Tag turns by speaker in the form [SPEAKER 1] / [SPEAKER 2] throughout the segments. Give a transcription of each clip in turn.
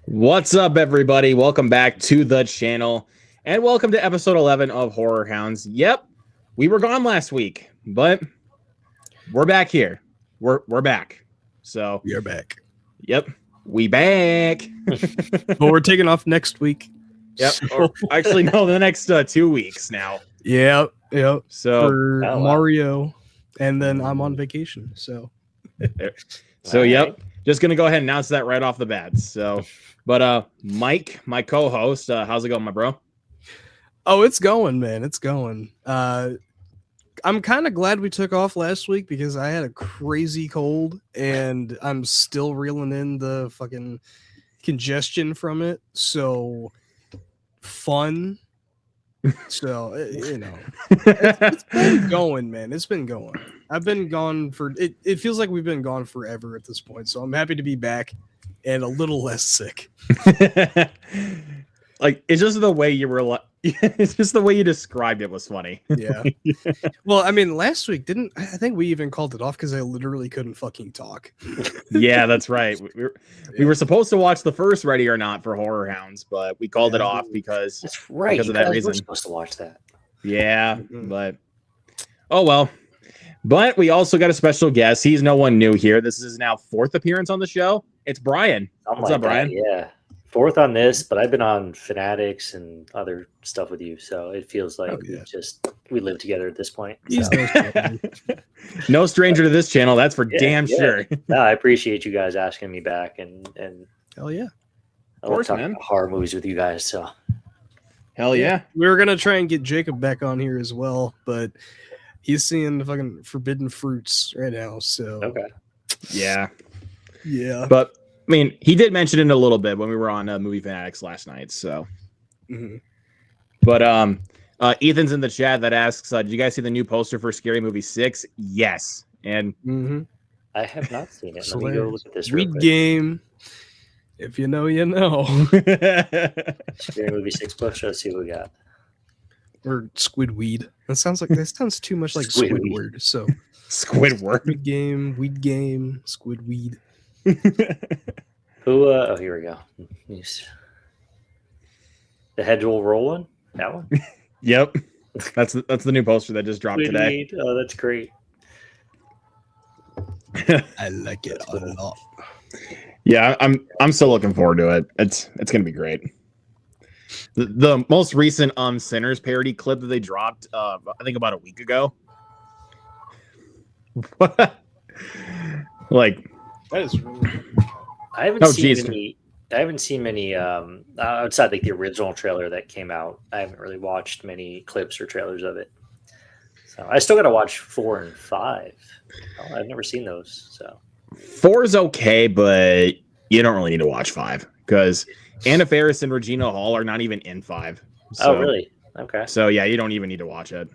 [SPEAKER 1] What's up, everybody? Welcome back to the channel, and welcome to episode 11 of Horror Hounds. Yep, we were gone last week, but we're back here. We're back. So
[SPEAKER 2] we are back.
[SPEAKER 1] Yep, we back.
[SPEAKER 2] But we're taking off next week.
[SPEAKER 1] Yep. Or, actually, no, the next 2 weeks now.
[SPEAKER 2] Yep.
[SPEAKER 1] So
[SPEAKER 2] for Mario, and then I'm on vacation. So
[SPEAKER 1] yep. Just gonna go ahead and announce that right off the bat. So, but Mike, my co-host, how's it going, my bro?
[SPEAKER 2] Oh, it's going, man. It's going. I'm kind of glad we took off last week because I had a crazy cold and I'm still reeling in the fucking congestion from it. So fun. So, it's been going, man. It's been going. I've been gone for it. It feels like we've been gone forever at this point. So I'm happy to be back and a little less sick.
[SPEAKER 1] Like, it's just the way you were like, it's just the way you described it was funny.
[SPEAKER 2] Yeah. Well, I mean, last week I think we even called it off because I literally couldn't fucking talk.
[SPEAKER 1] Yeah, that's right. We were supposed to watch the first Ready or Not for Horror Hounds, but we called it off because
[SPEAKER 3] that's right.
[SPEAKER 1] Because of that reason.
[SPEAKER 3] We're supposed to watch that.
[SPEAKER 1] Yeah, but oh well. But we also got a special guest. He's no one new here. This is his now 4th appearance on the show. It's Brian. What's up, Brian?
[SPEAKER 3] Yeah. 4th on this, but I've been on Fanatics and other stuff with you, so it feels like we live together at this point. So.
[SPEAKER 1] No stranger to this channel, that's for damn sure.
[SPEAKER 3] No, I appreciate you guys asking me back, and
[SPEAKER 2] hell yeah,
[SPEAKER 3] I love talking horror movies with you guys. So
[SPEAKER 1] hell yeah,
[SPEAKER 2] we were gonna try and get Jacob back on here as well, but he's seeing the fucking Forbidden Fruits right now. So
[SPEAKER 1] yeah,
[SPEAKER 2] but.
[SPEAKER 1] I mean, he did mention it a little bit when we were on Movie Fanatics last night. So, but Ethan's in the chat that asks, "Did you guys see the new poster for Scary Movie 6?" Yes, and
[SPEAKER 3] I have not seen it. Let me go look at this.
[SPEAKER 2] Sweet game. If you know, you know.
[SPEAKER 3] Scary Movie 6 poster. Let's see what we got.
[SPEAKER 2] Or Squidweed. That sounds too much like Squidward. So
[SPEAKER 1] Squidward.
[SPEAKER 2] Squid game, weed game, Squidweed.
[SPEAKER 3] Who? Oh, here we go. The head will roll one. That one.
[SPEAKER 1] Yep, that's the new poster that just dropped today.
[SPEAKER 3] Oh, that's great.
[SPEAKER 2] I like it a lot.
[SPEAKER 1] Yeah, I'm still looking forward to it. It's gonna be great. The most recent Sinners parody clip that they dropped, I think about a week ago. Like.
[SPEAKER 3] That is really I haven't seen many outside like the original trailer that came out. I haven't really watched many clips or trailers of it. So I still got to watch 4 and 5. I've never seen those. So
[SPEAKER 1] 4 is okay, but you don't really need to watch 5 because Anna Faris and Regina Hall are not even in 5. So,
[SPEAKER 3] oh, really? Okay.
[SPEAKER 1] So yeah, you don't even need to watch it.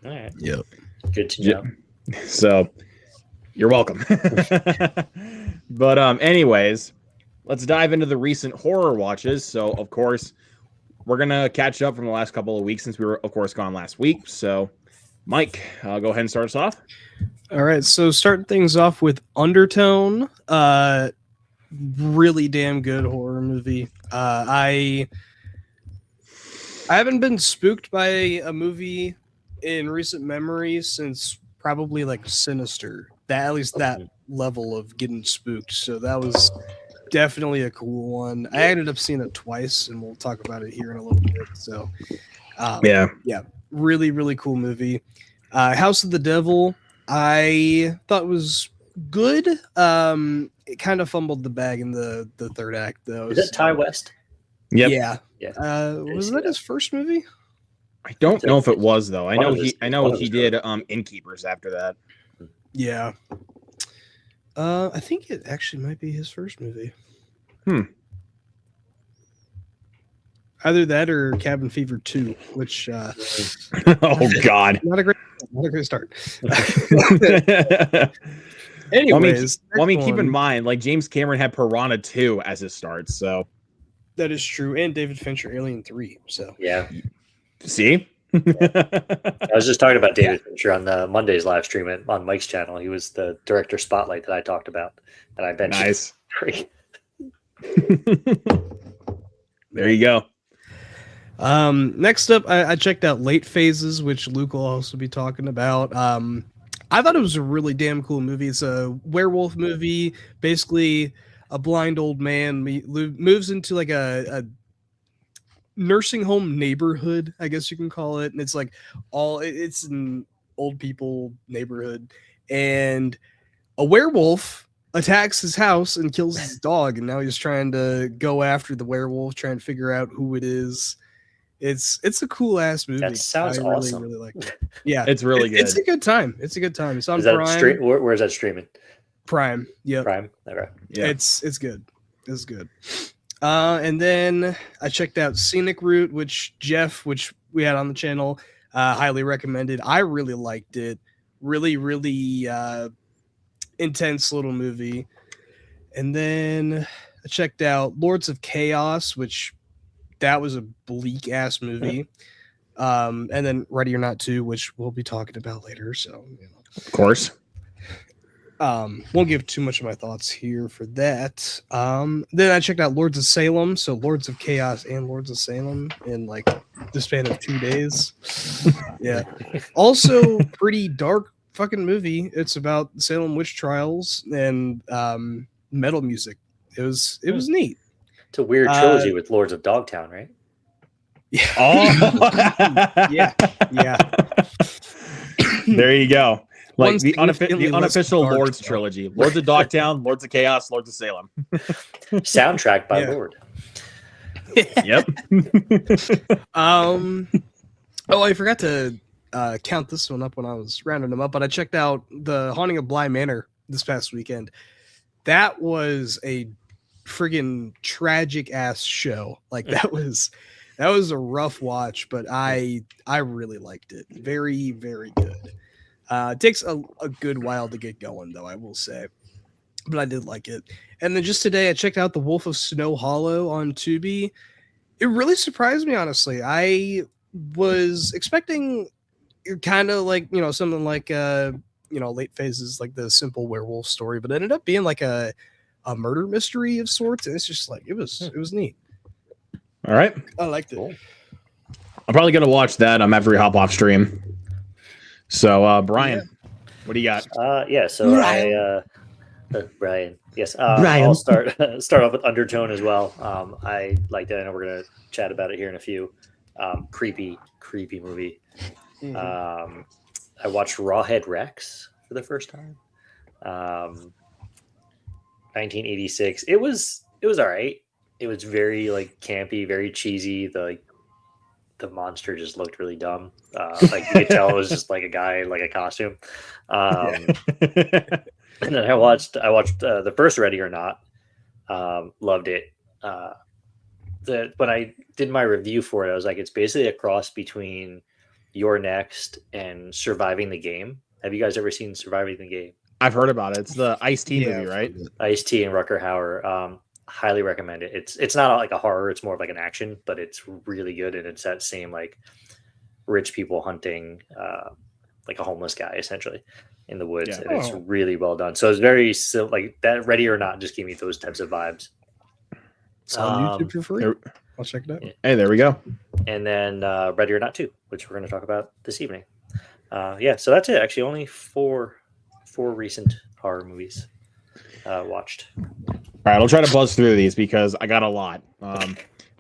[SPEAKER 3] All right.
[SPEAKER 2] Yep.
[SPEAKER 3] Good to know.
[SPEAKER 1] So you're welcome. But anyways, let's dive into the recent horror watches. So of course, we're gonna catch up from the last couple of weeks since we were of course gone last week. So Mike, go ahead and start us off.
[SPEAKER 2] All right, so starting things off with Undertone, really damn good horror movie. I haven't been spooked by a movie in recent memory since probably like Sinister. At least that level of getting spooked. So that was definitely a cool one. I ended up seeing it twice, and we'll talk about it here in a little bit. So yeah, really, really cool movie. House of the Devil, I thought was good. It kind of fumbled the bag in the third act, though.
[SPEAKER 3] Is that Ty West?
[SPEAKER 1] Yep.
[SPEAKER 2] Yeah. Was that his first movie?
[SPEAKER 1] I don't know if it was though. I know he did Innkeepers after that.
[SPEAKER 2] Yeah. I think it actually might be his first movie. Either that or Cabin Fever 2, which
[SPEAKER 1] oh god.
[SPEAKER 2] Not a great start. Anyways,
[SPEAKER 1] keep in mind, like James Cameron had Piranha 2 as his start, so
[SPEAKER 2] that is true. And David Fincher, Alien 3. So
[SPEAKER 3] yeah.
[SPEAKER 1] See?
[SPEAKER 3] I was just talking about David Fincher on the Monday's live stream on Mike's channel. He was the director spotlight that I talked about, and I bench.
[SPEAKER 1] Nice. There you go.
[SPEAKER 2] Next up, I checked out Late Phases, which Luke will also be talking about. I thought it was a really damn cool movie. It's a werewolf movie. Basically, a blind old man moves into like a nursing home neighborhood, I guess you can call it, and it's like it's an old people neighborhood, and a werewolf attacks his house and kills his dog, and now he's trying to go after the werewolf, trying to figure out who it is. It's a cool ass movie.
[SPEAKER 3] That sounds awesome.
[SPEAKER 2] Really like it. Yeah,
[SPEAKER 1] It's really good.
[SPEAKER 2] It's a good time. It's a good time. It's on
[SPEAKER 3] Is that
[SPEAKER 2] Prime.
[SPEAKER 3] where is that streaming?
[SPEAKER 2] Prime. Yeah.
[SPEAKER 3] Prime. Okay.
[SPEAKER 1] Yeah.
[SPEAKER 2] It's good. It's good. And then I checked out Scenic Route, which we had on the channel, highly recommended. I really liked it. Really, really intense little movie. And then I checked out Lords of Chaos, which that was a bleak ass movie. And then Ready or Not 2, which we'll be talking about later. So,
[SPEAKER 1] Of course.
[SPEAKER 2] Won't give too much of my thoughts here for that. Then I checked out Lords of Salem, so Lords of Chaos and Lords of Salem in like the span of 2 days. Yeah. Also, pretty dark fucking movie. It's about Salem witch trials and metal music. It was neat.
[SPEAKER 3] It's a weird trilogy with Lords of Dogtown, right?
[SPEAKER 2] Yeah.
[SPEAKER 1] Oh.
[SPEAKER 2] Yeah.
[SPEAKER 1] There you go. Like
[SPEAKER 2] One's
[SPEAKER 1] the
[SPEAKER 2] significantly less
[SPEAKER 1] unofficial
[SPEAKER 2] dark,
[SPEAKER 1] Lords
[SPEAKER 2] though.
[SPEAKER 1] trilogy. Lords of Dogtown, Lords of Chaos, Lords of Salem.
[SPEAKER 3] Soundtrack by
[SPEAKER 2] Yeah.
[SPEAKER 3] Lord.
[SPEAKER 1] Yep.
[SPEAKER 2] Oh, I forgot to count this one up when I was rounding them up, but I checked out The Haunting of Bly Manor this past weekend. That was a friggin' tragic ass show. Like that was a rough watch, but I really liked it. Very, very good. It takes a good while to get going, though, I will say. But I did like it. And then just today, I checked out The Wolf of Snow Hollow on Tubi. It really surprised me, honestly. I was expecting kind of like, something like, Late Phases, like the simple werewolf story, but it ended up being like a murder mystery of sorts. And it's just like, it was neat.
[SPEAKER 1] All right.
[SPEAKER 2] I liked it.
[SPEAKER 3] Cool.
[SPEAKER 1] I'm probably gonna watch that after we hop off stream. So Brian, what do you got?
[SPEAKER 3] So
[SPEAKER 2] Brian.
[SPEAKER 3] Brian. Yes.
[SPEAKER 1] Brian.
[SPEAKER 3] I'll start off with Undertone as well. I liked it. I know we're gonna chat about it here in a few. Creepy movie.
[SPEAKER 2] Mm-hmm.
[SPEAKER 3] I watched Rawhead Rex for the first time. 1986. It was all right. It was very like campy, very cheesy. The monster just looked really dumb. Like you could tell it was just like a guy, like a costume. And then I watched the first Ready or Not. Loved it. When I did my review for it, I was like, it's basically a cross between You're Next and Surviving the Game. Have you guys ever seen Surviving the Game?
[SPEAKER 1] I've heard about it. It's the Ice-T movie, right?
[SPEAKER 3] Ice-T and Rutger Hauer. Highly recommend it. It's not like a horror, it's more of like an action, but it's really good, and it's that same like rich people hunting like a homeless guy essentially in the woods.
[SPEAKER 1] Yeah.
[SPEAKER 3] And it's really well done. So it's very like that. Ready or Not just gave me those types of vibes.
[SPEAKER 2] It's on YouTube for free. I'll check it out.
[SPEAKER 1] Hey, there we go.
[SPEAKER 3] And then Ready or Not 2, which we're going to talk about this evening. So that's it. Actually, only four recent horror movies watched.
[SPEAKER 1] All right, I'll try to buzz through these because I got a lot.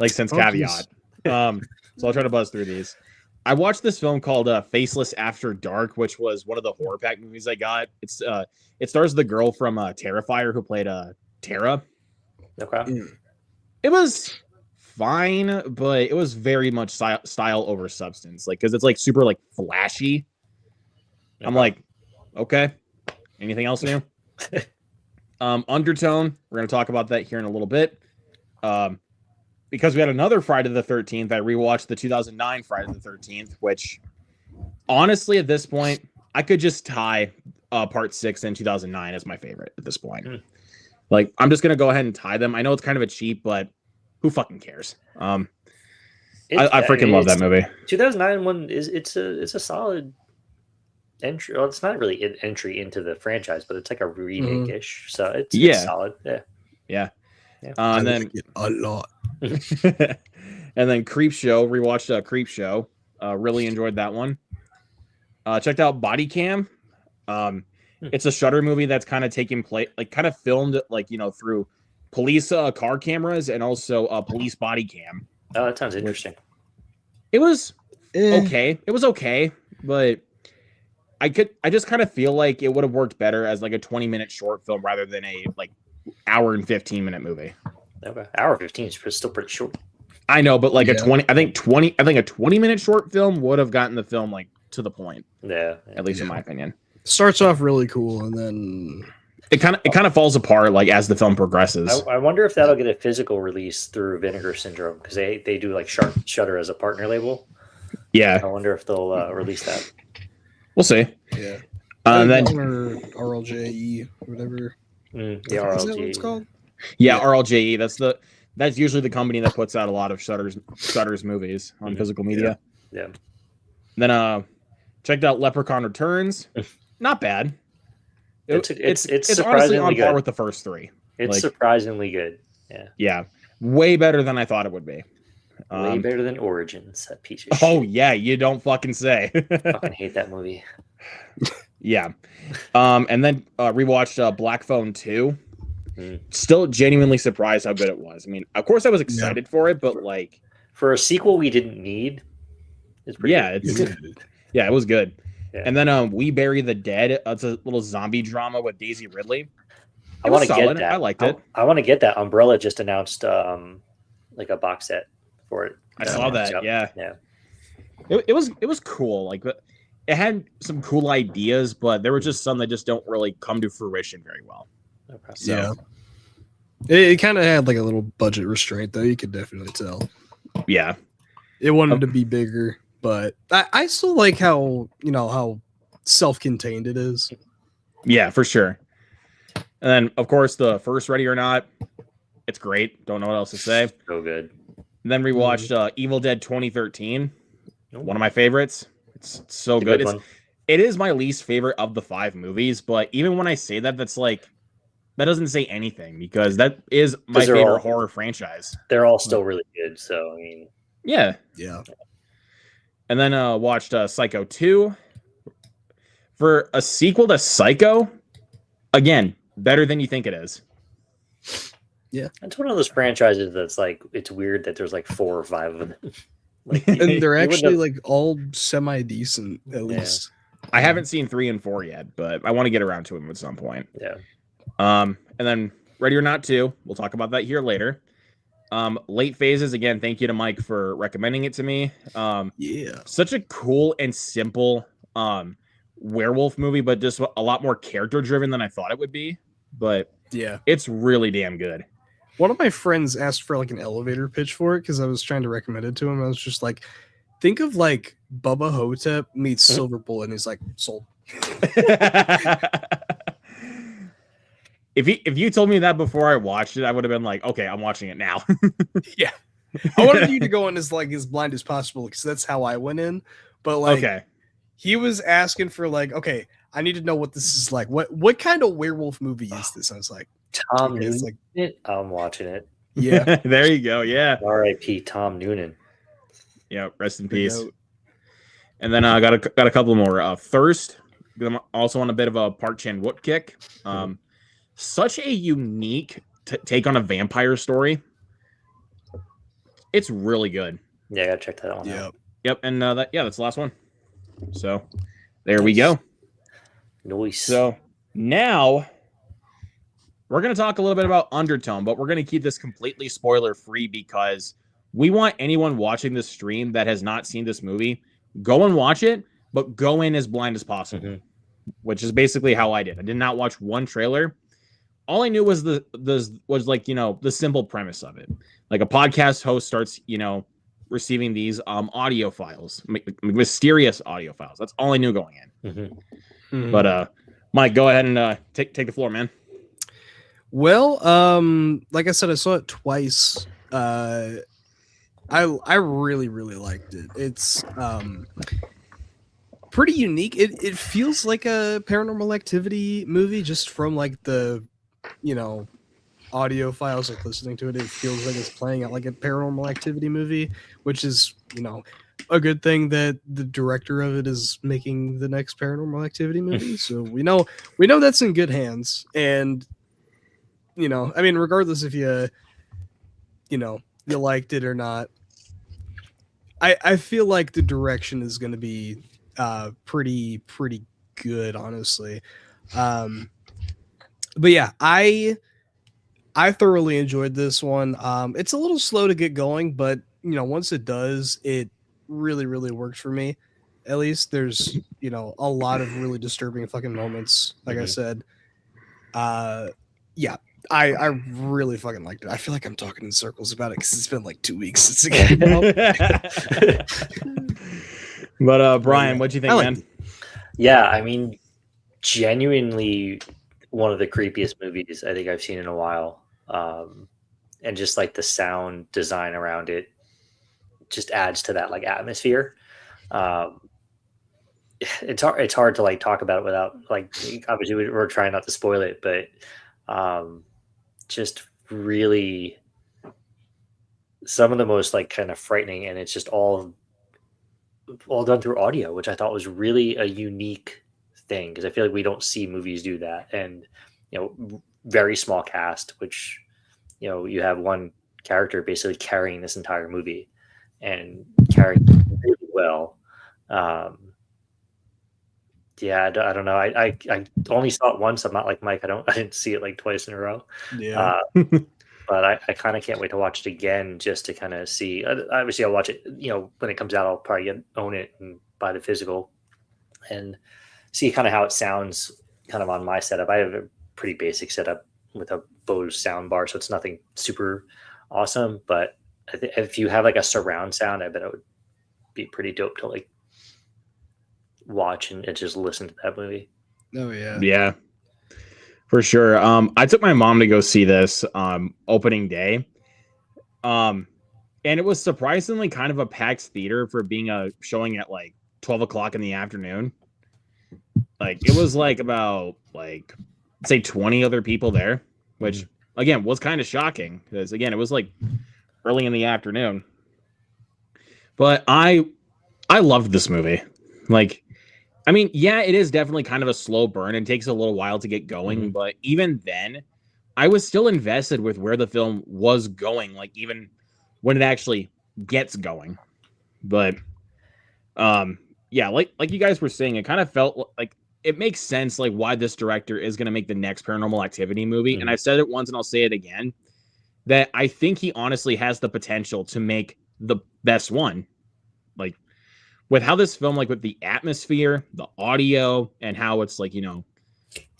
[SPEAKER 1] Since caveat. So I'll try to buzz through these. I watched this film called Faceless After Dark, which was one of the horror pack movies I got. It stars the girl from Terrifier who played Tara.
[SPEAKER 3] Okay.
[SPEAKER 1] It was fine, but it was very much style over substance. Like, because it's like super like flashy.
[SPEAKER 3] Okay.
[SPEAKER 1] I'm like, okay. Anything else new? Undertone. We're gonna talk about that here in a little bit. Because we had another Friday the 13th, I rewatched the 2009 Friday the 13th, which honestly at this point I could just tie Part 6 and 2009 as my favorite at this point. Like, I'm just gonna go ahead and tie them. I know it's kind of a cheat, but who fucking cares? I freaking love that movie.
[SPEAKER 3] 2009 one it's a solid entry. Well, it's not really an entry into the franchise, but it's like a remake-ish. So it's solid. Yeah. Yeah.
[SPEAKER 1] And
[SPEAKER 2] I
[SPEAKER 1] then
[SPEAKER 2] like it a lot.
[SPEAKER 1] and then Creep Show. Rewatched Creep Show. Really enjoyed that one. Checked out Body Cam. It's a Shudder movie that's kind of taking place, like kind of filmed like through police car cameras and also police body cam.
[SPEAKER 3] Oh, that sounds interesting.
[SPEAKER 1] It was okay. It was okay, but I just kind of feel like it would have worked better as like a 20-minute short film rather than a like hour and 15-minute movie.
[SPEAKER 3] Okay, hour 15 is still pretty short.
[SPEAKER 1] I know, but like a 20-minute short film would have gotten the film like to the point.
[SPEAKER 3] Yeah.
[SPEAKER 1] At least in my opinion.
[SPEAKER 2] Starts off really cool and then
[SPEAKER 1] it kind of falls apart like as the film progresses.
[SPEAKER 3] I wonder if that'll get a physical release through Vinegar Syndrome because they do like Shudder as a partner label.
[SPEAKER 1] Yeah.
[SPEAKER 3] I wonder if they'll release that.
[SPEAKER 1] We'll see.
[SPEAKER 2] Yeah.
[SPEAKER 1] And then
[SPEAKER 2] or RLJE, whatever.
[SPEAKER 3] The
[SPEAKER 2] Is that what it's
[SPEAKER 3] RLG.
[SPEAKER 2] called?
[SPEAKER 1] yeah, RLJE. That's usually the company that puts out a lot of Shudder's movies on physical media.
[SPEAKER 3] Yeah.
[SPEAKER 1] Then checked out Leprechaun Returns. Not bad.
[SPEAKER 3] It's
[SPEAKER 1] honestly
[SPEAKER 3] surprisingly
[SPEAKER 1] on par
[SPEAKER 3] good.
[SPEAKER 1] with the first three.
[SPEAKER 3] It's surprisingly good. Yeah.
[SPEAKER 1] Yeah, way better than I thought it would be.
[SPEAKER 3] Way better than Origins. That piece of
[SPEAKER 1] Oh
[SPEAKER 3] shit.
[SPEAKER 1] yeah, you don't fucking say.
[SPEAKER 3] Fucking hate that movie.
[SPEAKER 1] Yeah. And then rewatched Black Phone 2. Still genuinely surprised how good it was. I mean, of course I was excited for it, but like
[SPEAKER 3] for a sequel we didn't need. It's pretty good.
[SPEAKER 1] Yeah, it was good.
[SPEAKER 3] Yeah.
[SPEAKER 1] And then We Bury the Dead. It's a little zombie drama with Daisy Ridley.
[SPEAKER 3] I want to get that.
[SPEAKER 1] I liked it.
[SPEAKER 3] I want to get that. Umbrella just announced like a box set for it.
[SPEAKER 1] I saw that. Yeah.
[SPEAKER 3] Yeah.
[SPEAKER 1] It was cool. Like it had some cool ideas, but there were just some that just don't really come to fruition very well.
[SPEAKER 3] Okay.
[SPEAKER 1] So,
[SPEAKER 2] It kind of had like a little budget restraint though. You could definitely tell.
[SPEAKER 1] Yeah.
[SPEAKER 2] It wanted to be bigger, but I still like how how self-contained it is.
[SPEAKER 1] Yeah, for sure. And then, of course, the first Ready or Not. It's great. Don't know what else to say.
[SPEAKER 3] So good.
[SPEAKER 1] And then rewatched Evil Dead 2013. One of my favorites. It's so
[SPEAKER 3] It's a
[SPEAKER 1] good.
[SPEAKER 3] good one.
[SPEAKER 1] It is my least favorite of the 5 movies, but even when I say that, that's like that doesn't say anything because that is my
[SPEAKER 3] 'Cause they're
[SPEAKER 1] favorite
[SPEAKER 3] all-
[SPEAKER 1] horror franchise.
[SPEAKER 3] They're all still really good. So I mean,
[SPEAKER 1] Yeah.
[SPEAKER 2] Yeah.
[SPEAKER 1] And then watched Psycho 2. For a sequel to Psycho, again, better than you think it is.
[SPEAKER 3] it's one of those franchises that's like it's weird that there's like 4 or 5 of them. Like,
[SPEAKER 2] And they're
[SPEAKER 3] you wouldn't
[SPEAKER 2] actually
[SPEAKER 3] have-
[SPEAKER 2] like all semi-decent at least.
[SPEAKER 1] I haven't seen 3 and 4 yet, but I want to get around to them at some point.
[SPEAKER 3] Yeah.
[SPEAKER 1] And then Ready or Not 2. We'll talk about that here later. Late Phases, again, thank you to Mike for recommending it to me.
[SPEAKER 2] Yeah.
[SPEAKER 1] Such a cool and simple werewolf movie, but just a lot more character driven than I thought it would be. But
[SPEAKER 2] Yeah.
[SPEAKER 1] it's really damn good.
[SPEAKER 2] One of my friends asked for like an elevator pitch for it because I was trying to recommend it to him. I was just like, think of like Bubba Hotep meets Silver Bullet, and he's like, sold.
[SPEAKER 1] If you told me that before I watched it, I would have been like, okay, I'm watching it now.
[SPEAKER 2] Yeah. I wanted you to go in as like as blind as possible because that's how I went in. But like
[SPEAKER 1] Okay.
[SPEAKER 2] he was asking for like, okay, I need to know what this is like. What kind of werewolf movie is this? I was like,
[SPEAKER 3] Tom
[SPEAKER 2] okay, it's
[SPEAKER 3] Noonan.
[SPEAKER 2] like,
[SPEAKER 3] I'm watching it.
[SPEAKER 2] yeah.
[SPEAKER 1] There you go. Yeah.
[SPEAKER 3] R.I.P. Tom Noonan.
[SPEAKER 1] Yeah. Rest in
[SPEAKER 2] the
[SPEAKER 1] peace.
[SPEAKER 2] goat.
[SPEAKER 1] And then I got a couple more. Thirst. I'm also on a bit of a Park Chan Wook kick. Such a unique take on a vampire story. It's really good.
[SPEAKER 3] Yeah, I gotta check that one
[SPEAKER 2] Yeah.
[SPEAKER 3] out.
[SPEAKER 1] Yep. And that's the last one. So there we go.
[SPEAKER 3] Noise.
[SPEAKER 1] So now we're going to talk a little bit about Undertone, but we're going to keep this completely spoiler free because we want anyone watching this stream that has not seen this movie, go and watch it, but go in as blind as possible, which is basically how I did. I did not watch one trailer. All I knew was the simple premise of it. Like a podcast host starts, receiving these audio files, mysterious audio files. That's all I knew going in. But Mike, go ahead and take the floor, man.
[SPEAKER 2] Well, like I said, I saw it twice. I really, really liked it. It's pretty unique. It feels like a Paranormal Activity movie just from like the, audio files, like listening to it, it feels like it's playing out like a Paranormal Activity movie, which is, a good thing that the director of it is making the next Paranormal Activity movie. So we know that's in good hands. And I mean, regardless if you liked it or not, I feel like the direction is going to be pretty good, honestly. But yeah, I thoroughly enjoyed this one. It's a little slow to get going, but once it does, it really works for me. At least there's a lot of really disturbing fucking moments. Like I said, yeah, I really fucking liked it. I feel like I'm talking in circles about it because it's been like 2 weeks since it came out.
[SPEAKER 1] But Brian, what'd you think, man?
[SPEAKER 3] Yeah, I mean, genuinely one of the creepiest movies I think I've seen in a while. And just like the sound design around it just adds to that like atmosphere. It's hard to like talk about it without like, obviously we're trying not to spoil it, but just really some of the most like kind of frightening, and it's just all done through audio, which I thought was really a unique thing, because I feel like we don't see movies do that. And very small cast, which you have one character basically carrying this entire movie and carrying it really well. Yeah, I don't know. I only saw it once. I'm not like Mike. I didn't see it like twice in a row.
[SPEAKER 2] Yeah.
[SPEAKER 3] But I kind of can't wait to watch it again, just to kind of see. Obviously, I'll watch it. When it comes out, I'll probably own it and buy the physical and see kind of how it sounds kind of on my setup. I have a pretty basic setup with a Bose sound bar, so it's nothing super awesome. But if you have like a surround sound, I bet it would be pretty dope to like watch and just listen to that movie.
[SPEAKER 2] Oh yeah.
[SPEAKER 1] Yeah, for sure. I took my mom to go see this opening day. And it was surprisingly kind of a packed theater for being a showing at like 12 o'clock in the afternoon. Like it was like about like say 20 other people there, which again was kind of shocking because again it was like early in the afternoon. But I loved this movie. Like, I mean, yeah, it is definitely kind of a slow burn and takes a little while to get going, but even then, I was still invested with where the film was going, like even when it actually gets going. But yeah, like you guys were saying, it kind of felt like it makes sense like why this director is going to make the next Paranormal Activity movie. And I've said it once and I'll say it again, that I think he honestly has the potential to make the best one. Like with how this film, like with the atmosphere, the audio, and how it's like,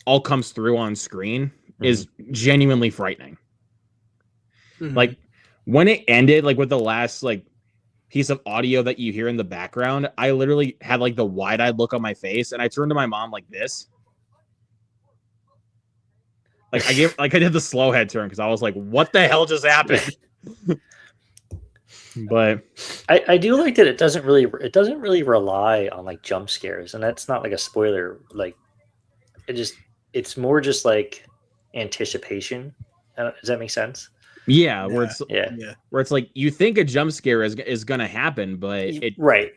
[SPEAKER 1] all comes through on screen is genuinely frightening. Like when it ended, like with the last like piece of audio that you hear in the background, I literally had like the wide-eyed look on my face, and I turned to my mom like this. Like I did the slow head turn because I was like, "What the hell just happened?" But
[SPEAKER 3] I do like that it doesn't really rely on like jump scares, and that's not like a spoiler. Like it's more just like anticipation. Does that make sense?
[SPEAKER 1] Yeah, where it's like you think a jump scare is gonna happen, but it
[SPEAKER 3] right.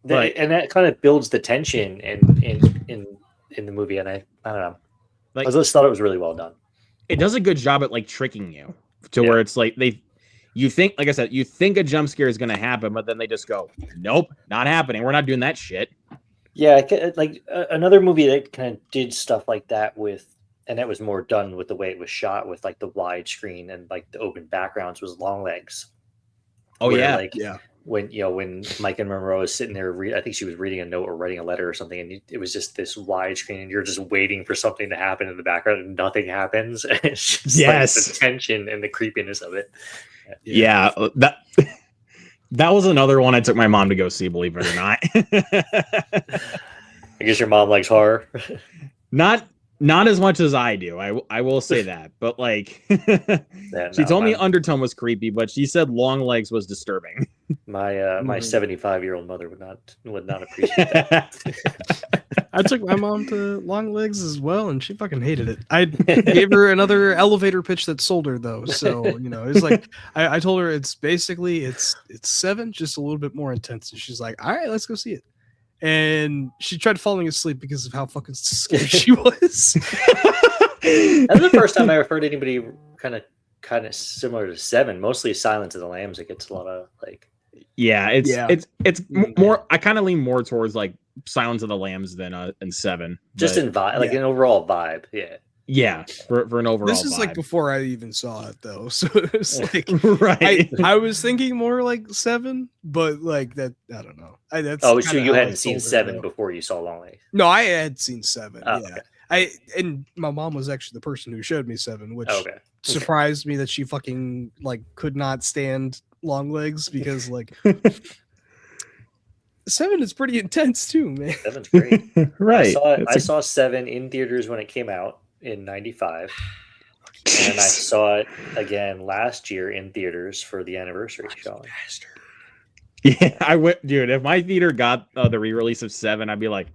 [SPEAKER 3] And that kind of builds the tension in the movie, and I don't know. Like, I just thought it was really well done.
[SPEAKER 1] It does a good job at like tricking you to where it's like you think, like I said, you think a jump scare is gonna happen, but then they just go, "Nope, not happening. We're not doing that shit."
[SPEAKER 3] Yeah, like another movie that kind of did stuff like that and that was more done with the way it was shot with like the widescreen and like the open backgrounds was Longlegs.
[SPEAKER 1] Oh yeah,
[SPEAKER 3] like when Mike and Monroe is sitting there, I think she was reading a note or writing a letter or something, and it was just this widescreen, and you're just waiting for something to happen in the background, and nothing happens. And it's just like the tension and the creepiness of it.
[SPEAKER 1] Yeah, that was another one I took my mom to go see, believe it or not.
[SPEAKER 3] I guess your mom likes horror.
[SPEAKER 1] Not as much as I do. I will say that. But like she told me Undertone was creepy, but she said Longlegs was disturbing.
[SPEAKER 3] My 75-year-old mother would not appreciate that.
[SPEAKER 2] I took my mom to Long Legs as well, and she fucking hated it. I gave her another elevator pitch that sold her though. So it's like I told her it's basically it's 7, just a little bit more intense. And she's like, all right, let's go see it. And she tried falling asleep because of how fucking scared she was.
[SPEAKER 3] That's the first time I ever heard anybody kind of similar to 7. Mostly Silence of the Lambs. It gets a lot of like.
[SPEAKER 1] Yeah, it's more. I kind of lean more towards like Silence of the Lambs than 7.
[SPEAKER 3] Just in vibe, like an overall vibe. Yeah.
[SPEAKER 1] Yeah, for an overall.
[SPEAKER 2] This is
[SPEAKER 1] vibe.
[SPEAKER 2] like before I even saw it though, so it's like
[SPEAKER 1] right.
[SPEAKER 2] I was thinking more like 7, but like that I don't know.
[SPEAKER 3] So you hadn't seen 7 before you saw Long Legs?
[SPEAKER 2] No, I had seen 7.
[SPEAKER 3] Oh,
[SPEAKER 2] yeah,
[SPEAKER 3] okay.
[SPEAKER 2] And my mom was actually the person who showed me 7, which surprised me that she fucking like could not stand Long Legs because like 7 is pretty intense too, man.
[SPEAKER 3] 7's great.
[SPEAKER 1] Right.
[SPEAKER 3] I saw 7 in theaters when it came out in 95. And I saw it again last year in theaters for the anniversary showing.
[SPEAKER 1] Yeah, I went, dude. If my theater got the re-release of 7, I'd be like,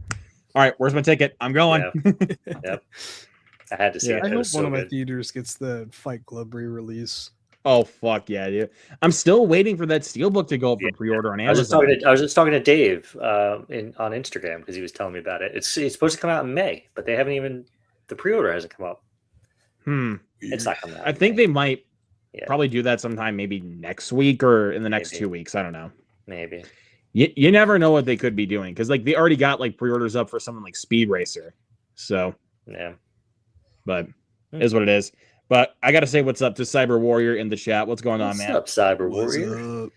[SPEAKER 1] all right, where's my ticket? I'm going.
[SPEAKER 3] Yep. I had to see it.
[SPEAKER 2] I hope one of my
[SPEAKER 3] good.
[SPEAKER 2] theaters gets the Fight Club re-release.
[SPEAKER 1] Oh fuck yeah, dude! I'm still waiting for that Steelbook to go up for pre-order on Amazon.
[SPEAKER 3] I was just talking to Dave on Instagram because he was telling me about it. It's supposed to come out in May, but they haven't even the pre-order hasn't come up. It's not coming out.
[SPEAKER 1] I think they might probably do that sometime, maybe next week or in the next 2 weeks. I don't know.
[SPEAKER 3] Maybe.
[SPEAKER 1] You never know what they could be doing because like they already got like pre-orders up for something like Speed Racer. So
[SPEAKER 3] yeah,
[SPEAKER 1] but it is what it is. But I got to say what's up to Cyber Warrior in the chat. What's going on, man?
[SPEAKER 3] What's up, Cyber Warrior?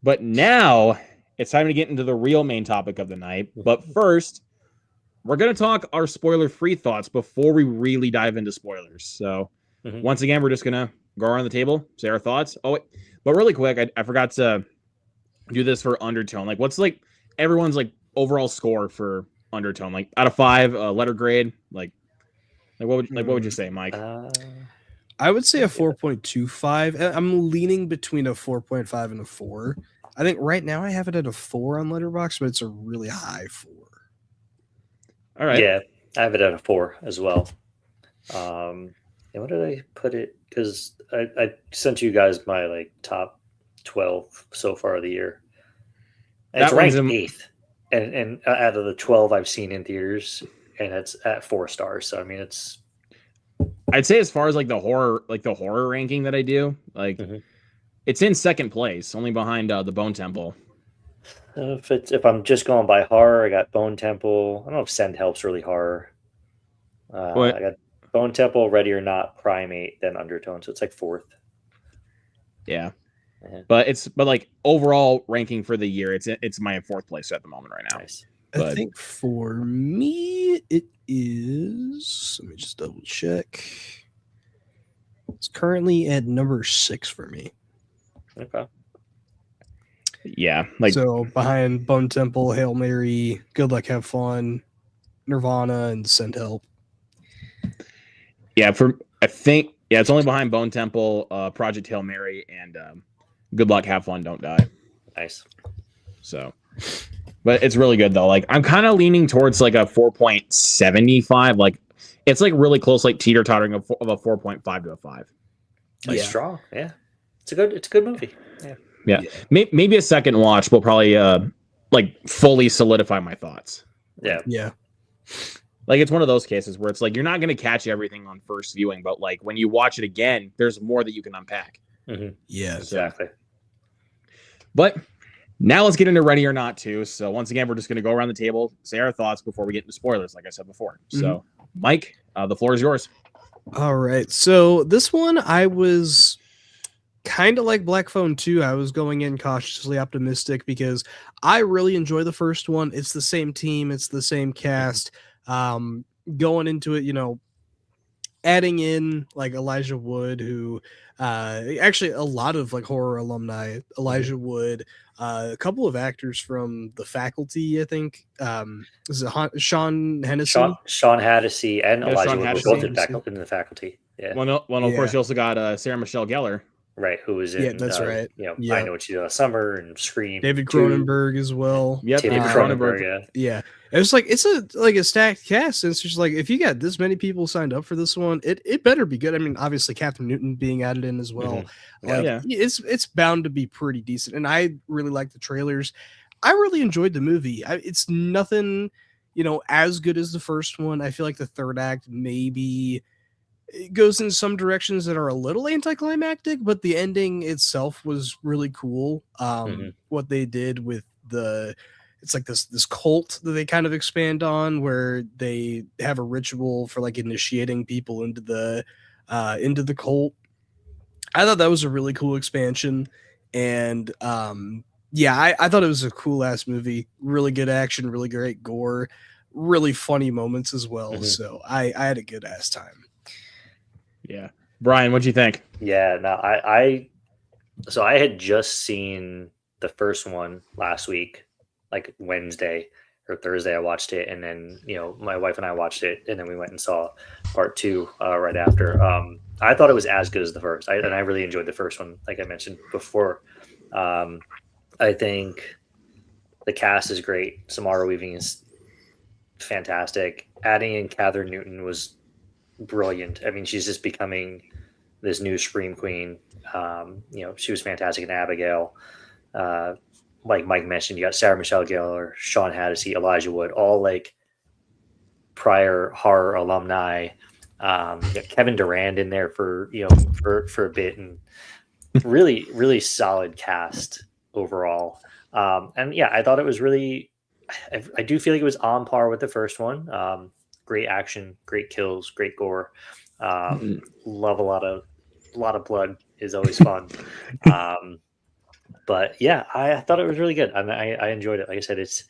[SPEAKER 1] But now it's time to get into the real main topic of the night. But first, we're going to talk our spoiler-free thoughts before we really dive into spoilers. So once again, we're just going to go around the table, say our thoughts. Oh, wait. But really quick, I forgot to do this for Undertone. Like, what's like everyone's like overall score for Undertone? Like out of 5, letter grade. Like what would you say, Mike?
[SPEAKER 2] I would say a 4.25. I'm leaning between a 4.5 and a 4. I think right now I have it at a 4 on Letterboxd, but it's a really high 4.
[SPEAKER 1] All right.
[SPEAKER 3] Yeah, I have it at a 4 as well. And what did I put it? Because I sent you guys my like top 12 so far of the year. And it's ranked 8th, and out of the 12 I've seen in theaters, and it's at 4 stars. So I mean,
[SPEAKER 1] I'd say as far as like the horror ranking that I do, like it's in second place, only behind the Bone Temple.
[SPEAKER 3] If I'm just going by horror, I got Bone Temple. I don't know if Send Help's really horror. I got Bone Temple, Ready or Not, Primate, then Undertone. So it's like 4th.
[SPEAKER 1] Yeah. But like overall ranking for the year, it's my 4th place at the moment right now.
[SPEAKER 3] Nice.
[SPEAKER 2] I think for me it is. Let me just double check. It's currently at number 6 for me.
[SPEAKER 3] Okay.
[SPEAKER 1] Yeah, like
[SPEAKER 2] so behind Bone Temple, Hail Mary, Good Luck, Have Fun, Nirvana, and Send Help.
[SPEAKER 1] Yeah, I think it's only behind Bone Temple, Project Hail Mary, and Good Luck, Have Fun, Don't Die.
[SPEAKER 3] Nice.
[SPEAKER 1] So, but it's really good though. Like I'm kind of leaning towards like a 4.75. Like it's like really close, like teeter tottering of a 4.5 to a 5.
[SPEAKER 3] Like strong. Yeah, it's a good movie.
[SPEAKER 1] Yeah. Maybe a second watch will probably like fully solidify my thoughts.
[SPEAKER 2] Yeah.
[SPEAKER 1] Like it's one of those cases where it's like you're not going to catch everything on first viewing, but like when you watch it again, there's more that you can unpack.
[SPEAKER 2] Yeah,
[SPEAKER 3] exactly.
[SPEAKER 1] But now let's get into Ready or Not too. So once again, we're just going to go around the table, say our thoughts before we get into spoilers, like I said before. So Mike, the floor is yours.
[SPEAKER 2] All right. So this one, I was kind of like Black Phone 2. I was going in cautiously optimistic because I really enjoy the first one. It's the same team. It's the same cast. Going into it, adding in like Elijah Wood, who actually a lot of like horror alumni, Elijah Wood, a couple of actors from The Faculty, I think. Is it Sean Hennessy?
[SPEAKER 3] Sean Hennessy and Elijah Wood were both in The Faculty. Yeah.
[SPEAKER 1] Well, of course, you also got Sarah Michelle Gellar.
[SPEAKER 3] right? Who was in?
[SPEAKER 2] Yeah, that's right.
[SPEAKER 3] You know,
[SPEAKER 2] Yeah.
[SPEAKER 3] I Know What You Did Last Summer and Scream.
[SPEAKER 2] David
[SPEAKER 3] 2.
[SPEAKER 2] Cronenberg as well.
[SPEAKER 1] Yep,
[SPEAKER 3] David Cronenberg.
[SPEAKER 2] Yeah, it's like it's a stacked cast. And it's just like if you got this many people signed up for this one, it better be good. I mean, obviously Catherine Newton being added in as well. Like it's bound to be pretty decent. And I really like the trailers. I really enjoyed the movie. It's nothing, as good as the first one. I feel like the third act maybe it goes in some directions that are a little anticlimactic, but the ending itself was really cool. What they did with it's like this cult that they kind of expand on, where they have a ritual for like initiating people into the cult. I thought that was a really cool expansion, and I thought it was a cool ass movie. Really good action, really great gore, really funny moments as well. So I had a good ass time.
[SPEAKER 1] Yeah. Brian, what'd you think?
[SPEAKER 3] Yeah, no, so I had just seen the first one last week, like Wednesday or Thursday. I watched it, and then my wife and I watched it, and then we went and saw part 2 right after. I thought it was as good as the first, and I really enjoyed the first one, like I mentioned before. I think the cast is great. Samara Weaving is fantastic. Adding in Catherine Newton was brilliant. I mean, she's just becoming this new Scream queen. She was fantastic in Abigail. Like Mike mentioned, you got Sarah Michelle Gellar, Sean Hattie, Elijah Wood, all like prior horror alumni. You got Kevin Durand in there for a bit, and really, really solid cast overall. And yeah, I thought it was really. I do feel like it was on par with the first one. Great action, great kills, great gore. Love a lot of blood is always fun. But yeah, I thought it was really good. I enjoyed it. Like I said, it's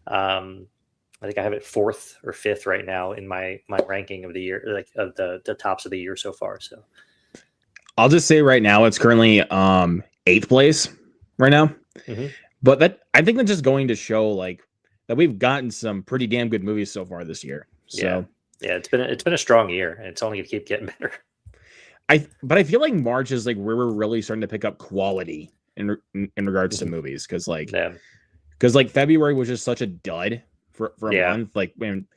[SPEAKER 3] I think I have it 4th or 5th right now in my ranking of the year, like of the tops of the year so far. So
[SPEAKER 1] I'll just say right now it's currently 8th place right now. But that I think that's just going to show like that we've gotten some pretty damn good movies so far this year. So
[SPEAKER 3] yeah, it's been a strong year, and it's only going to keep getting better.
[SPEAKER 1] But I feel like March is like where we're really starting to pick up quality in regards to movies, because February was just such a dud for a month. Like when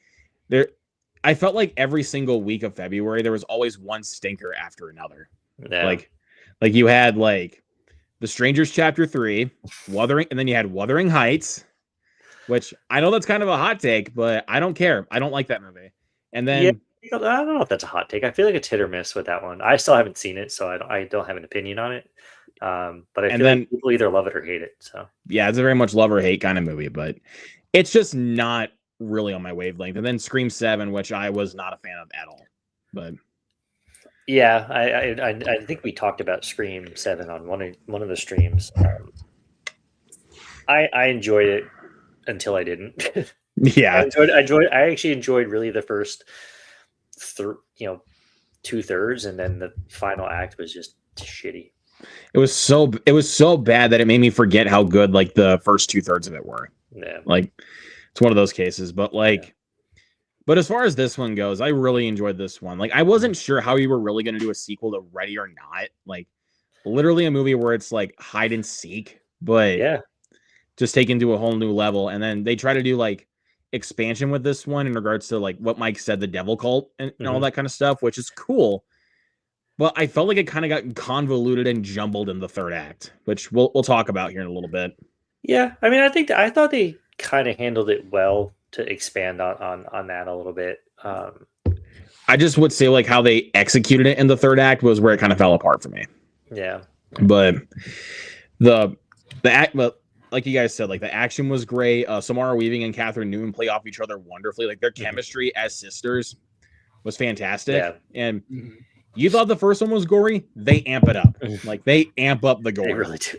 [SPEAKER 1] I felt like every single week of February there was always one stinker after another. Like you had like The Strangers Chapter 3, Wuthering, and then you had Wuthering Heights, which I know that's kind of a hot take, but I don't care. I don't like that movie. And then
[SPEAKER 3] I don't know if that's a hot take. I feel like it's hit or miss with that one. I still haven't seen it, so I don't have an opinion on it. But I feel like people either love it or hate it. So
[SPEAKER 1] yeah, it's a very much love or hate kind of movie, but it's just not really on my wavelength. And then Scream 7, which I was not a fan of at all. But
[SPEAKER 3] yeah, I think we talked about Scream 7 on one of the streams. I enjoyed it until I didn't.
[SPEAKER 1] Yeah,
[SPEAKER 3] I actually enjoyed really the first 2/3, and then the final act was just shitty.
[SPEAKER 1] It was so bad that it made me forget how good like the first 2/3 of it were.
[SPEAKER 3] Yeah,
[SPEAKER 1] like it's one of those cases. But but as far as this one goes, I really enjoyed this one. Like I wasn't sure how you were really going to do a sequel to Ready or Not. Like literally a movie where it's like hide and seek, but just taken to a whole new level. And then they try to do like expansion with this one in regards to like what Mike said, the devil cult and all that kind of stuff, which is cool. But I felt like it kind of got convoluted and jumbled in the third act, which we'll talk about here in a little bit.
[SPEAKER 3] Yeah, I mean, I thought they kind of handled it well to expand on that a little bit.
[SPEAKER 1] I just would say like how they executed it in the third act was where it kind of fell apart for me.
[SPEAKER 3] Yeah,
[SPEAKER 1] but the act, but like you guys said, like the action was great. Samara Weaving and Catherine Newton play off each other wonderfully. Like their chemistry as sisters was fantastic. Yeah. And you thought the first one was gory, they amp it up. Like they amp up the gore.
[SPEAKER 3] They really do.